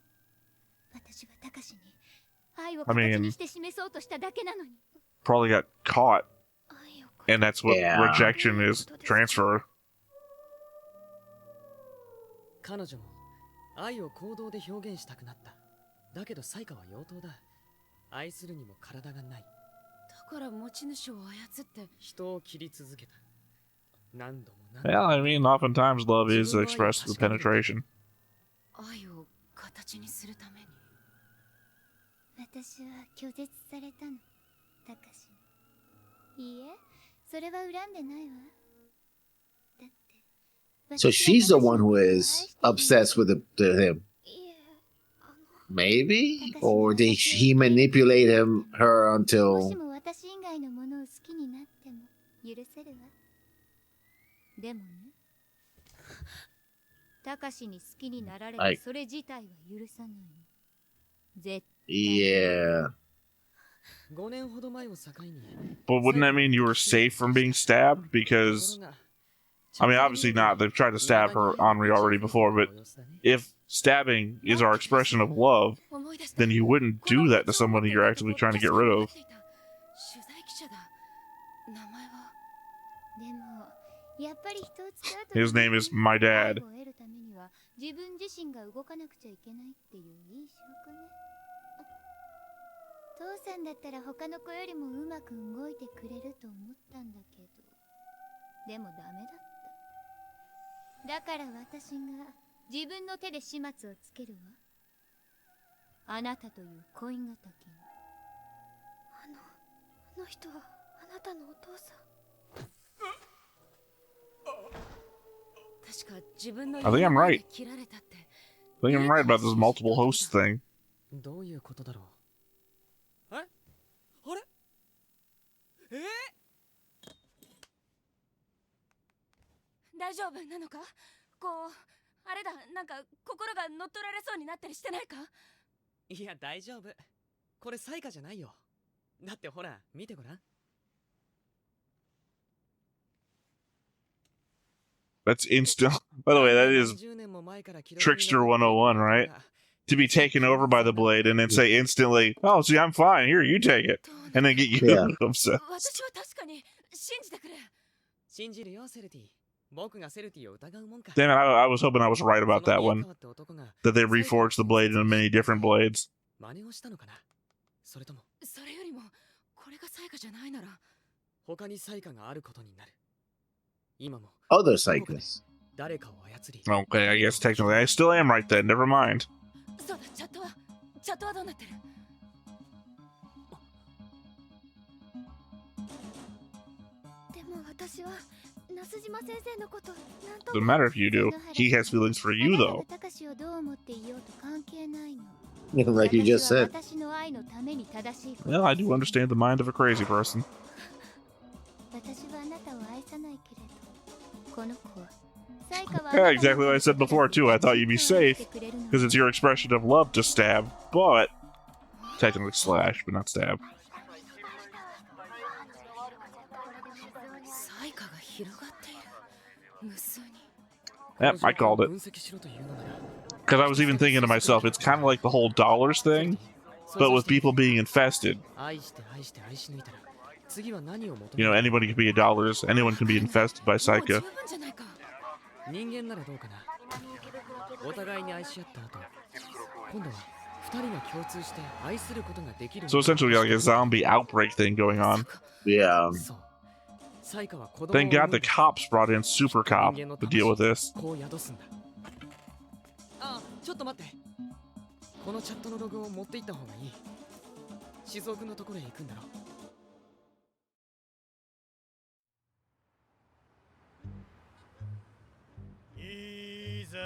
私はタカシに愛を形にして示そうとしただけなのに。 Probably got caught, 愛を and that's what Yeah. rejection is. Transfer. 彼女も愛を行動で表現したくなった。だけどサイカは妖刀だ。愛するにも体がない。だから持ち主を操って人を切り続けた。何度も何 Yeah, 度も。 I mean, oftentimes love is expressed through penetration. 愛を形にするために。私は拒絶されたの、タカシに。いいえ、それは恨んでないわ。だって。 So she's the one who is obsessed with him. いえ、Maybe? Or did he manipulate her もし until... も私以外のものを好きになっても許せるわ。でもね、タカシに好きになられはいてそれ自体は許さないの。絶 Yeah. 5年ほど前を境に。 But wouldn't that mean you were safe from being stabbed? Because, I mean, obviously not. They've tried to stab her Henri already before, but if stabbing is our expression of love, 思い出した。 then you wouldn't do that to somebody you're actively trying to get rid of. 取材記者だ。名前は。でもやっぱり人を使うと His name is My 愛 Dad. を得るためには自分自身が動かなくちゃいけないっていういい証拠ね。父さんだったら他の子よりもうまく動いてくれると思ったんだけど、でもダメだった。だから私が自分の手で始末をつけるわ。あなたという恋敵に。あの人はあなたのお父さん。確か自分の I think I'm right. 切られたって。 I think I'm right about this multiple host thing. どういうことだろう。え、あれ、大丈夫なのか？こうあれだ、なんか心が乗っ取られそうになったりしてないか？いや大丈夫。これサイカじゃないよ。だってほら見てごらん。 That's instant. By the way, that is Trickster 101, right? To be taken over by the blade and then say instantly, "Oh, see, I'm fine. Here, you take it," and then get you Yeah. upset. 私は確かに信じてくれ。信じるよセルティ。僕がセルティを疑うもんか。 Damn it, I was hoping I was right about that one. That they reforged the blade into many different blades. 真似をしたのかな。それともそれよりもこれがサイカじゃないなら。他にサイカがあることになる。今も Other cyclists. 誰かを操り。 Okay, I guess technically I still am right then. Never mind. そうだ、チャットはどうなってる？でも私は那須島先生のことなんと Doesn't matter if you do. He has feelings for you, though. タカシをどう思っていようと関係ないの。 Like you just said. 私の愛のために正しいこと。 Well, I do understand the mind of a crazy person. 私はあなたを愛さないけれど、この子は Yeah, exactly what I said before, too. I thought you'd be safe, because it's your expression of love to stab, but... Technically slash, but not stab. Yep, I called it. Because I was even thinking to myself, it's kind of like the whole dollars thing, but with people being infested. You know, anybody can be a dollars, anyone can be infested by Psycho. So essentially like a zombie outbreak thing going on. Yeah. Thank God the cops brought in Super Cop to deal with this.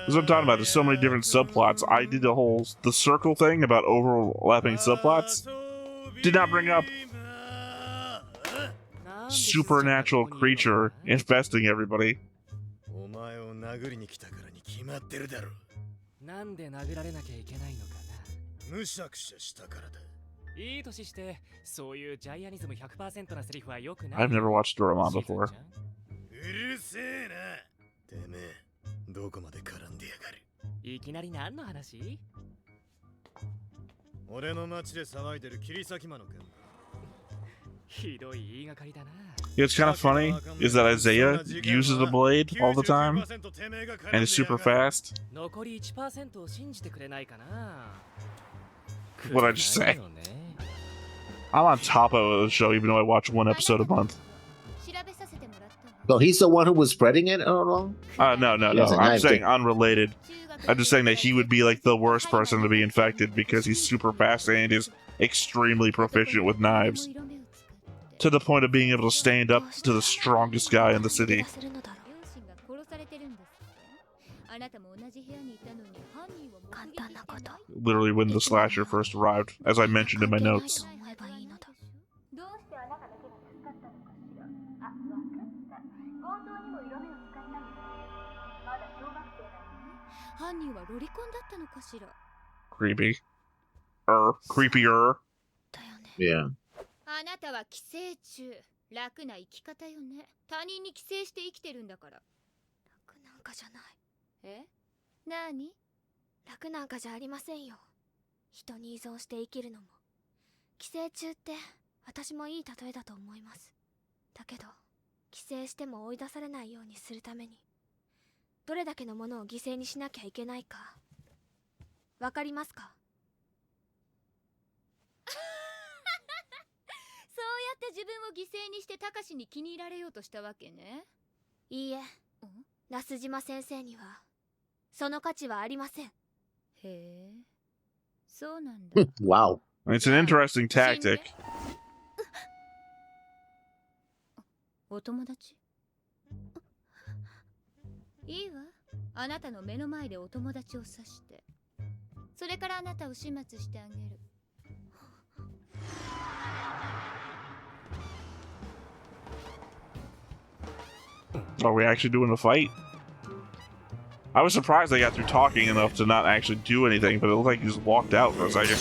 As I'm talking about, there's so many different subplots. I did the circle thing about overlapping subplots. Did not bring up supernatural creature infesting everybody. I've never watched Doraemon before. どこまで絡んでやがる。いきなり何の話？俺の町で騒いでる切り裂き魔の件。ひどい言いがかりだな。What's kind of funny is that Isaiah uses a blade all the time and is super fast. 残り 1% を信じてくれないかな。 What'd I just say? I'm on top of the show even though I watch one episode a month. So he's the one who was spreading it all along? No. I'm saying unrelated. I'm just saying that he would be like the worst person to be infected because he's super fast and is extremely proficient with knives. To the point of being able to stand up to the strongest guy in the city. Literally when the slasher first arrived, as I mentioned in my notes. 犯人はロリコンだったのかしら。 Creepy. Creepier. Yeah. あなたは寄生虫。楽な生き方よね。他人に寄生して生きてるんだから。楽なんかじゃない。え？何？楽なんかじゃありませんよ。人に依存して生きるのも。寄生虫って私もいい例えだと思います。だけど、寄生しても追い出されないようにするために。 どれだけのものを犠牲にしなきゃいけないかわかりますかそうやって自分を犠牲にしてタカシに気に入られようとしたわけね。いいえ、ナス島先生にはその価値はありません。へえ、そうなんだ。Wow. It's an interesting tactic. お友達？ いいわ。あなたの目の前でお友達を刺して。それからあなたを始末してあげる。Are we actually doing a fight? I was surprised they got through talking enough to not actually do anything, but it looked like he just walked out for a second.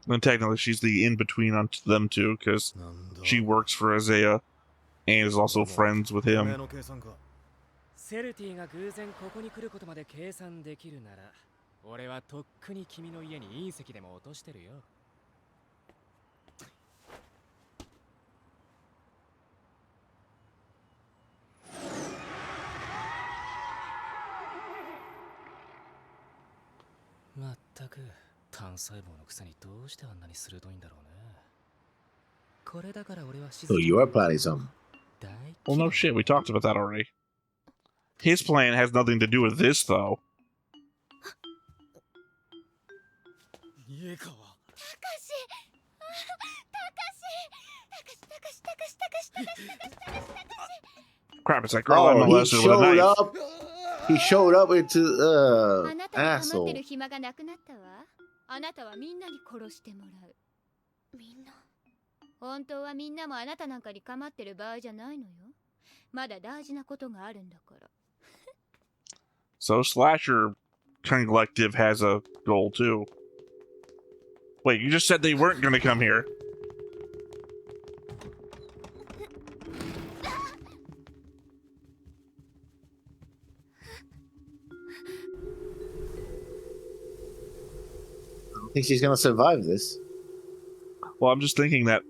And technically, she's the in-between on them two, because she works for Isaiah and is also friends with him. セルティが偶然ここに来ることまで計算できるなら、俺はとっくに君の家に隕石でも落としてるよ。まったく。 単細胞のくせにどうしてあんなに鋭いんだろうね。これだから俺は So you are planning something. Well, no shit, we talked about that already. His plan has nothing to do with this, though. 家か。たかし、たかし、たかし、たかし、たかし、Crap, it's that girl I Oh, he molested with a showed knife. up. He showed up into あなたが構って asshole. る暇がなくなったわ。あなたはみんなに殺してもらう。みんな。本当はみんなもあなたなんかに構ってる場合じゃないのよ。まだ大事なことがあるんだから。So Slasher Collective has a goal too. Wait, you just said they weren't going to come here. I don't think she's gonna survive this. Well, I'm just thinking that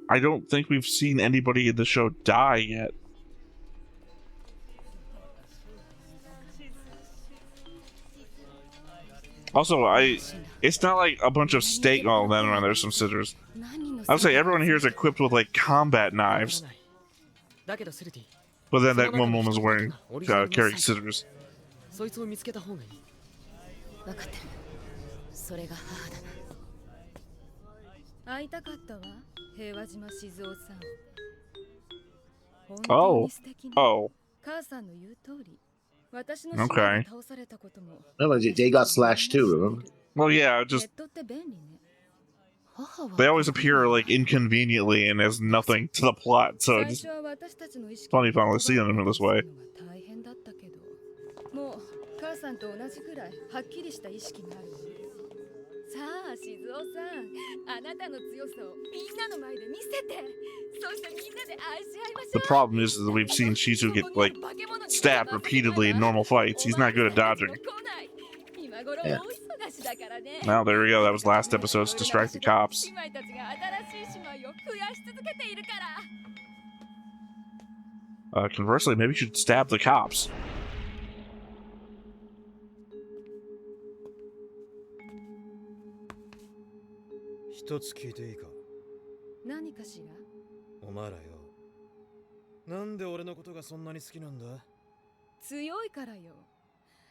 I don't think we've seen anybody in the show die yet. Also, it's not like a bunch of steak. Oh, then there's some scissors. I would say everyone here is equipped with like combat knives. But then that one woman's wearing carrying scissors. そいつを見つけた方がいい。分かってる。それが母だな。会いたかったわ、平和島静雄さん。本当に素敵ね。Oh. 母さんの言う通り。私の Okay. 倒されたことも。Remember, they got slashed too, remember? Well, yeah, just ネットって便利ね。母は they always appear like inconveniently and as nothing to the plot, so 最 it's 初は私たちの意識 funny finally seeing them in this way. 大変だったけど、もう母さんと同じくらいはっきりした意識があるわ。さあ静雄さん、あなたの強さをみんなの前で見せて、そしてみんなで愛し合いましょ The う。 problem is that we've seen Shizu get like stabbed repeatedly in normal fights. He's not good at dodging. Yeah. Well, there we go. That was last episode's Distract the Cops. Conversely, maybe you should stab the cops. 一つ聞いていいか。何かしら。お前らよ。なんで俺のことがそんなに好きなんだ。強いからよ。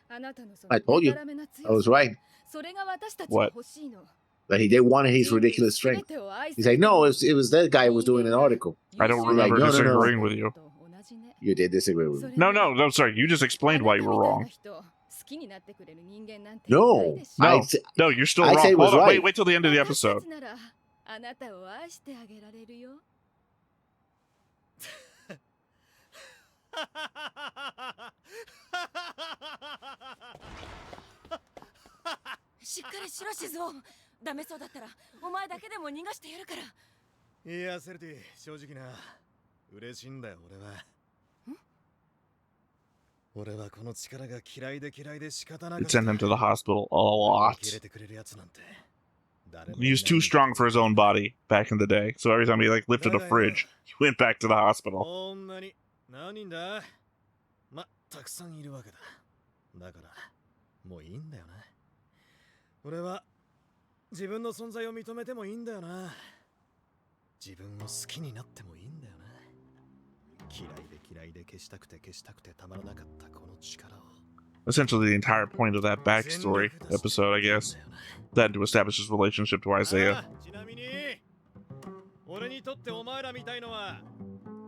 あなたのその I told you. デタラメな強 I was さ。 right. それが私たちが欲しいの。 But they wanted his ridiculous strength. He's like, no, it was that guy who was doing an article. I don't Like, remember no, no, no. disagreeing with you. You did disagree with me. No, sorry. You just explained why you were wrong. No. No, no, you're still I wrong. said it was Hold on, right. wait till the end of the episode. あなたを愛してあげられるよ。しっかりしろ静雄。ダメそうだったらお前だけでも逃がしてやるから。いや、セルティ、正直な。嬉しいんだよ、俺は。俺はこの力が嫌いで仕方なか It った。 sent him to the hospital a lot. 切れてくれるやつなんて。 He was too strong for his own body back in the day. So every time he like lifted a fridge, he went back to the hospital. こんなに何人だ。ま、たくさんいるわけだ。だからもういいんだよな。俺は自分の存在を認めてもいいんだよな。自分を好きになってもいいんだよな。嫌いで消したくてたまらなかったこの力を。 Essentially, the entire point of that backstory episode, I guess, that to establish his relationship to Isaiah. ちなみに俺にとってお前らみたいのは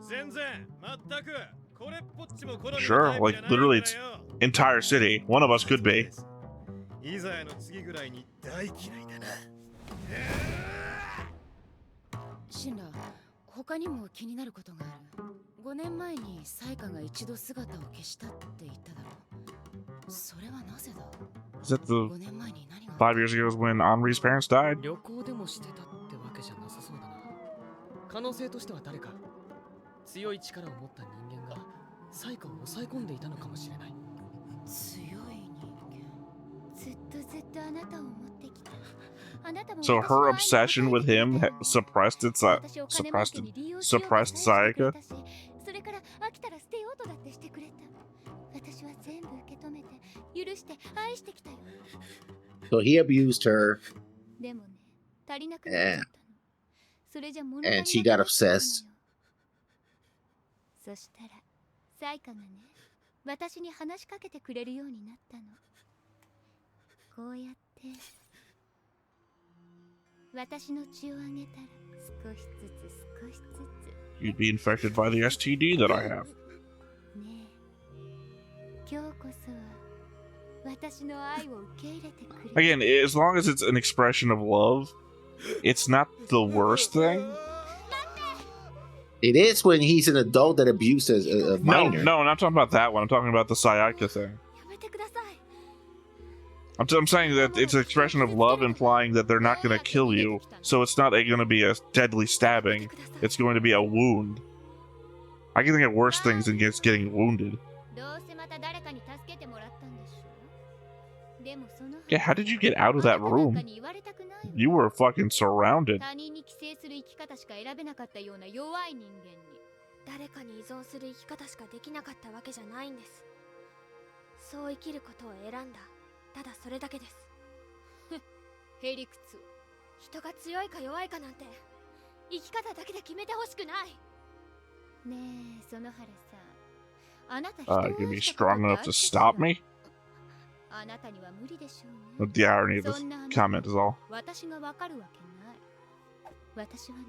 全然全くこれっぽっちもこの Sure, like literally, it's entire city. One of us could be. イザヤの次ぐらいに大嫌いだな。シンラ、他にも気になることがある。5年前にサイカが一度姿を消したって言っただろう。それはなぜだ。 Is that the 5年前に何が。 5 years ago when Henri's parents died? 旅行でもしてたってわけじゃなさそうだな。可能性としては誰か強い力を持った人間がサイカを抑え込んでいたのかもしれない。強い人間。ずっとあなたを持ってきた。あなたも So her obsession with him suppressed Sayaka? それから飽きたら捨てようとだってしてくれた。私は全部受け止めて許して愛してきたよ。 So he abused her でもね、足りなくなっちゃったの。それじゃ物足りな and く she な got っちゃったのよ。 obsessed. そしたらサイカがね、私に話しかけてくれるようになったの。こうやって私の血をあげたら少しずつ you'd be infected by the STD that I have. ねえ今日こそは私の愛を受け入れてくれ Again, as long as it's an expression of love, it's not the worst thing. It is when he's an adult that abuses a No, minor. no, I'm not talking about that one. I'm talking about the Sayaka thing. やめてください I'm saying that it's an expression of love implying that they're not going to kill you, so it's not going to be a deadly stabbing. It's going to be a wound. I can think of worse things than just getting wounded. どうせまた誰かに助けてもらったんでしょでもその Yeah, how did you get out of that あなたなん room? かに言われたくないわ You were fucking surrounded. 他人に寄生する生き方しか選べなかったような弱い人間に誰かに依存する生き方しかできなかったわけじゃないんです。そう生きることを選んだ。ただそれだけです。へりくつ人が強いか弱いかなんて生き方だけで決めてほしくない。ねえその原さんあなた人を愛 Gonna be したこと strong ってあ enough っ to た stop me? あなたには無理でしょうね The irony of this そんなあなた comment is all. 私がわかるわけない私はね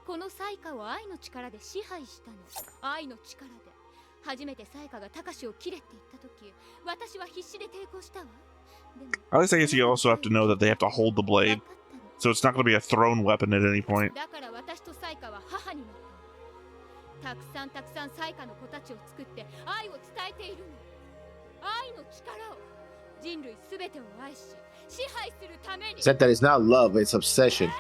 このサイカを愛の力で支配したの愛の力で初めてサイカがタカシを切れって言った時私は必死で抵抗したわでも At least I guess you also have to know that they have to hold the blade, わかったの so it's not going to be a thrown weapon at any point. だから私とサイカは母になったのたくさんサイカの子たちを作って愛を伝えているの愛の力を人類すべてを愛し支配するために Except that it's not love, it's obsession.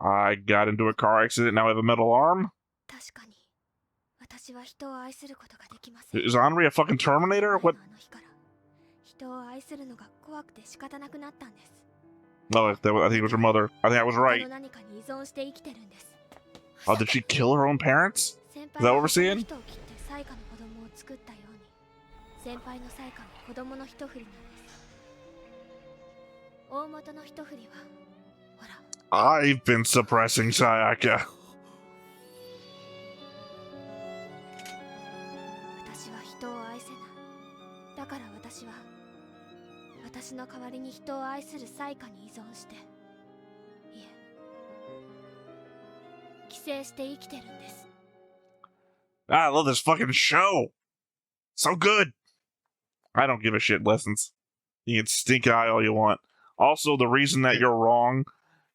I got into a car accident, now I have a metal arm? 確かに私は人を愛することができません。 Is Henri a fucking Terminator? What? あの日から人を愛するのが怖くて仕方なくなったんです。 No, I think it was her mother. I think I was 他 right. の何かに依存して生きてるんです。 Oh, did she kill her own parents? 先 Is that what we're 輩が seeing? 人を切ってサイカの子供を作ったように先輩のサイカも子供の一振りなんです。大元の一振りはほら I've been suppressing Sayaka. 私は人を愛せない。だから私は私の代わりに人を愛するサイカに依存していえ寄生して生きてるんです。 I love this fucking show. So good. I don't give a shit, Lessons. You can stink eye all you want. Also, the reason that you're wrong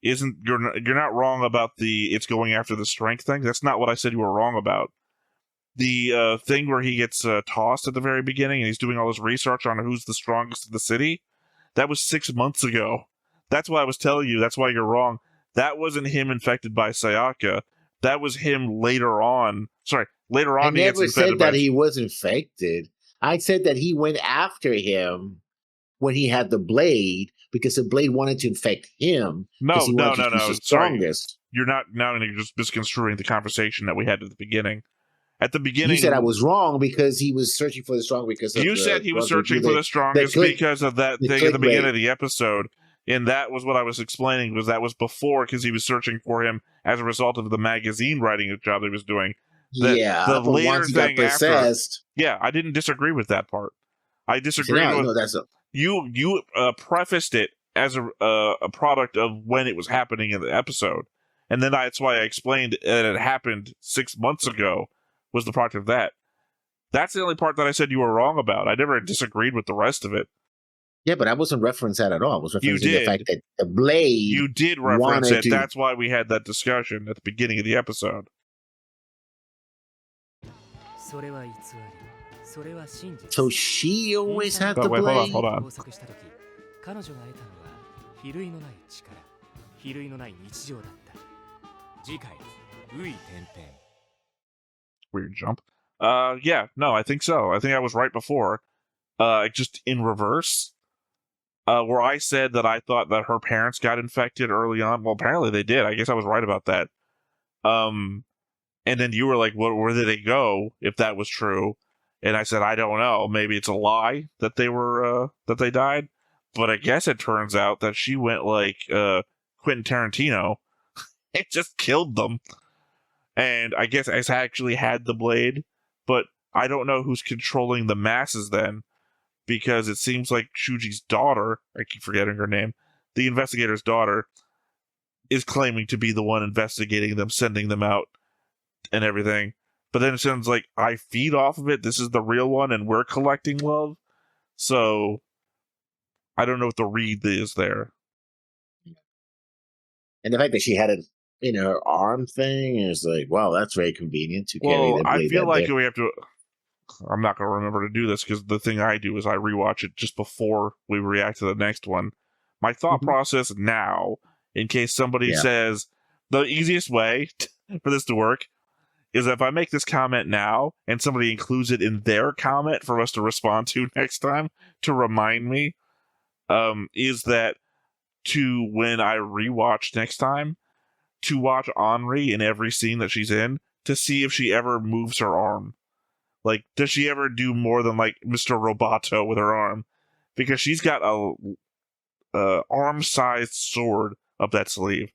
isn't you're not wrong about the it's going after the strength thing. That's not what I said you were wrong about. The thing where he gets tossed at the very beginning and he's doing all this research on who's the strongest in the city. That was 6 months ago. That's why I was telling you. That's why you're wrong. That wasn't him infected by Sayaka. That was him later on. Sorry, later on. I he gets never infected said that by... he was infected. I said that he went after him when he had the blade because the blade wanted to infect him. No. He's the strongest. You're not now. You're just misconstruing the conversation that we had at the beginning. At the beginning, You said I was wrong because he was searching for the strong because of you the, said he was well, searching for the strongest because of that the thing at the beginning clickbait. of the episode, and that was what I was explaining. Was that was before because he was searching for him as a result of the magazine writing job he was doing. Yeah, the but later once he got thing after, possessed. yeah, I didn't disagree with that part. I disagreed No, with no, that's a, you prefaced it as a product of when it was happening in the episode, and then that's why I explained that it happened 6 months ago was the product of that. That's the only part that I said you were wrong about. I never disagreed with the rest of it. yeah, but I wasn't referencing that at all. I was You referencing the did. fact that the blade. You did reference wanted it. to- That's why we had that discussion at the beginning of the episode. それは偽り、それは真実。 So she always had But the wait, blade. hold on. 交錯した時、彼女が得たのは比類のない力、比類のない日常だった。次回、ウイ天変。 Weird jump. Yeah, no, I think so. I think I was right before. Just in reverse. Where I said that I thought that her parents got infected early on. Well, apparently they did. I guess I was right about that. And then you were like, where did they go if that was true? And I said, I don't know. Maybe it's a lie that they were, that they died. But I guess it turns out that she went like, Quentin Tarantino. It just killed them. And I guess I actually had the blade, but I don't know who's controlling the masses then, because it seems like Shuji's daughter, I keep forgetting her name, the investigator's daughter, is claiming to be the one investigating them, sending them out, and everything. But then it sounds like I feed off of it. This is the real one, and we're collecting love. So I don't know what the read is there. And the fact that she had it in her arm thing is like, wow, that's very convenient to carry Well, the I blade. feel like there. we have to. I'm not going to remember to do this because the thing I do is I rewatch it just before we react to the next one. My thought process now, in case somebody says, the easiest way for this to work is if I make this comment now and somebody includes it in their comment for us to respond to next time to remind me, is that to when I rewatch next time, to watch Henri in every scene that she's in to see if she ever moves her arm. Like, does she ever do more than like Mr. Roboto with her arm? Because she's got a arm-sized sword up that sleeve.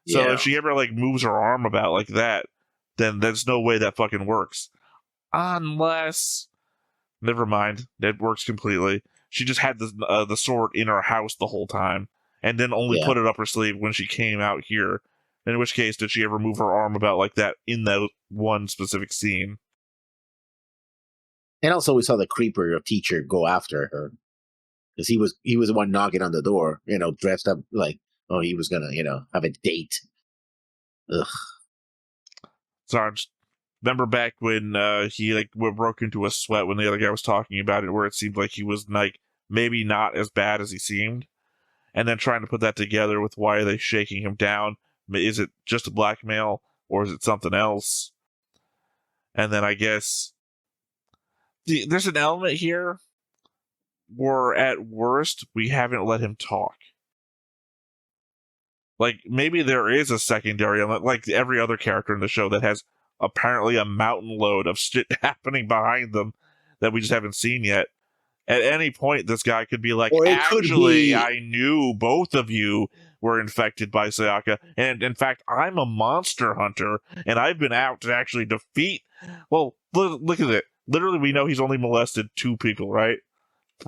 So if she ever like moves her arm about like that, then there's no way that fucking works. Unless, never mind, that works completely. She just had the sword in her house the whole time, and then only put it up her sleeve when she came out here. In which case, did she ever move her arm about like that in that one specific scene? And also, we saw the creeper teacher go after her because he was the one knocking on the door, dressed up like, oh, he was gonna, have a date. Ugh. Sorry, just remember back when he like broke into a sweat when the other guy was talking about it, where it seemed like he was like maybe not as bad as he seemed, and then trying to put that together with why are they shaking him down? Is it just a blackmail or is it something else? And then I guess there's an element here where at worst we haven't let him talk. Like, maybe there is a secondary element, like every other character in the show that has apparently a mountain load of shit happening behind them that we just haven't seen yet. At any point, this guy could be like, actually, I knew both of you were infected by Sayaka, and in fact, I'm a monster hunter, and I've been out to actually defeat... Well, look at it. Literally, we know he's only molested 2 people, right?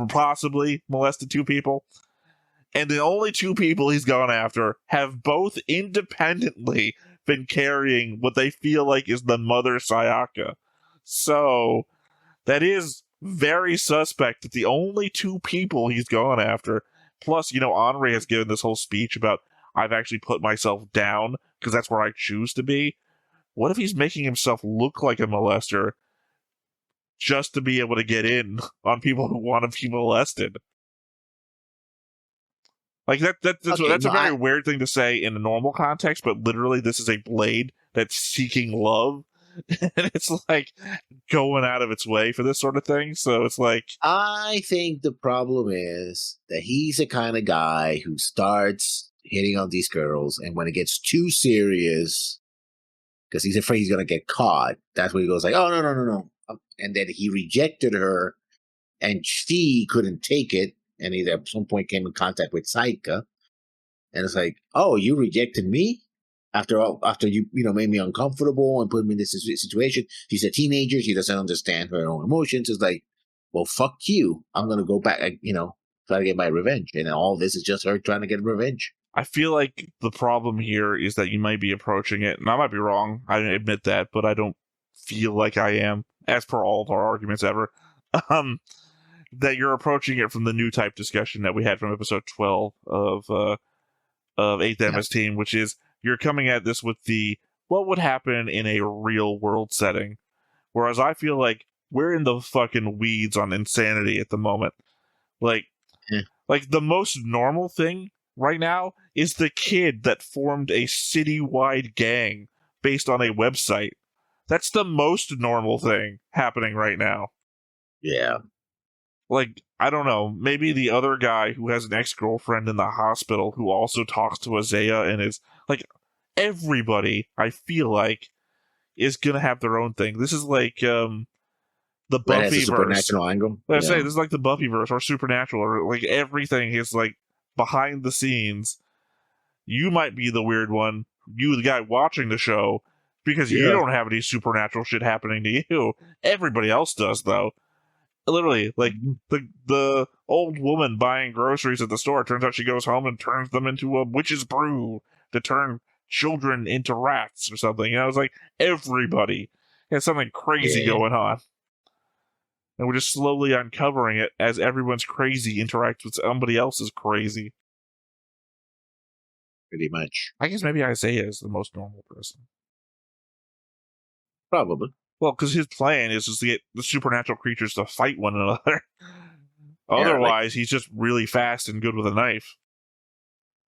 Possibly molested 2 people. And the only 2 people he's gone after have both independently been carrying what they feel like is the mother Sayaka. So, that is very suspect that the only 2 people he's gone after, plus, Henri has given this whole speech about, I've actually put myself down because that's where I choose to be. What if he's making himself look like a molester just to be able to get in on people who want to be molested? Like, that's a very weird thing to say in a normal context, but literally this is a blade that's seeking love, and it's like going out of its way for this sort of thing. So it's like, I think the problem is that he's the kind of guy who starts hitting on these girls, and when it gets too serious, because he's afraid he's gonna get caught, that's when he goes like, oh, no. And then he rejected her, and she couldn't take it, and he at some point came in contact with Saika, and it's like, oh, you rejected me after you made me uncomfortable and put me in this situation. She's a teenager; she doesn't understand her own emotions. It's like, well, fuck you. I'm gonna go back, try to get my revenge, and all this is just her trying to get revenge. I feel like the problem here is that you might be approaching it, and I might be wrong, I admit that, but I don't feel like I am, as per all of our arguments ever, that you're approaching it from the new type discussion that we had from episode 12 of 8th MS Team, which is, you're coming at this with the, what would happen in a real world setting? Whereas I feel like we're in the fucking weeds on insanity at the moment. Like the most normal thing right now is the kid that formed a citywide gang based on a website. That's the most normal thing happening right now. Yeah. Like, I don't know, maybe the other guy who has an ex-girlfriend in the hospital who also talks to Azea and is, like, everybody, I feel like, is gonna have their own thing. This is like, the Buffyverse. Supernatural angle. I say, this is like the Buffyverse or Supernatural, or like everything is like behind the scenes. You might be the weird one, you the guy watching the show, because you don't have any supernatural shit happening to you. Everybody else does, though. Literally, like the old woman buying groceries at the store. Turns out she goes home and turns them into a witch's brew to turn children into rats or something. You know, it's like everybody has something crazy going on. And we're just slowly uncovering it as everyone's crazy interacts with somebody else's crazy. Pretty much. I guess maybe Isaiah is the most normal person. Probably. Well, because his plan is just to get the supernatural creatures to fight one another. Otherwise, he's just really fast and good with a knife.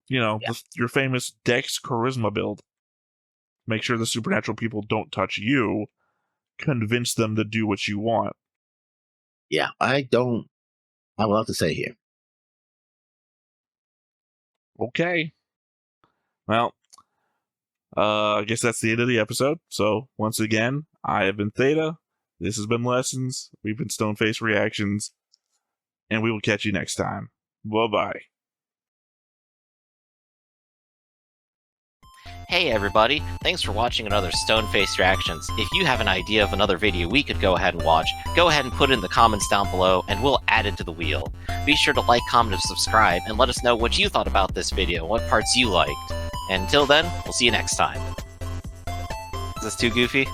You know, your famous Dex Charisma build. Make sure the supernatural people don't touch you. Convince them to do what you want. Yeah, I will have to say here. Okay. Well, I guess that's the end of the episode. So, once again, I have been Theta. This has been Lessons. We've been Stoneface Reactions. And we will catch you next time. Bye-bye. Hey everybody, thanks for watching another Stoneface Reactions. If you have an idea of another video we could go ahead and watch, go ahead and put it in the comments down below and we'll add it to the wheel. Be sure to like, comment, and subscribe and let us know what you thought about this video, what parts you liked. And until then, we'll see you next time. Is this too goofy?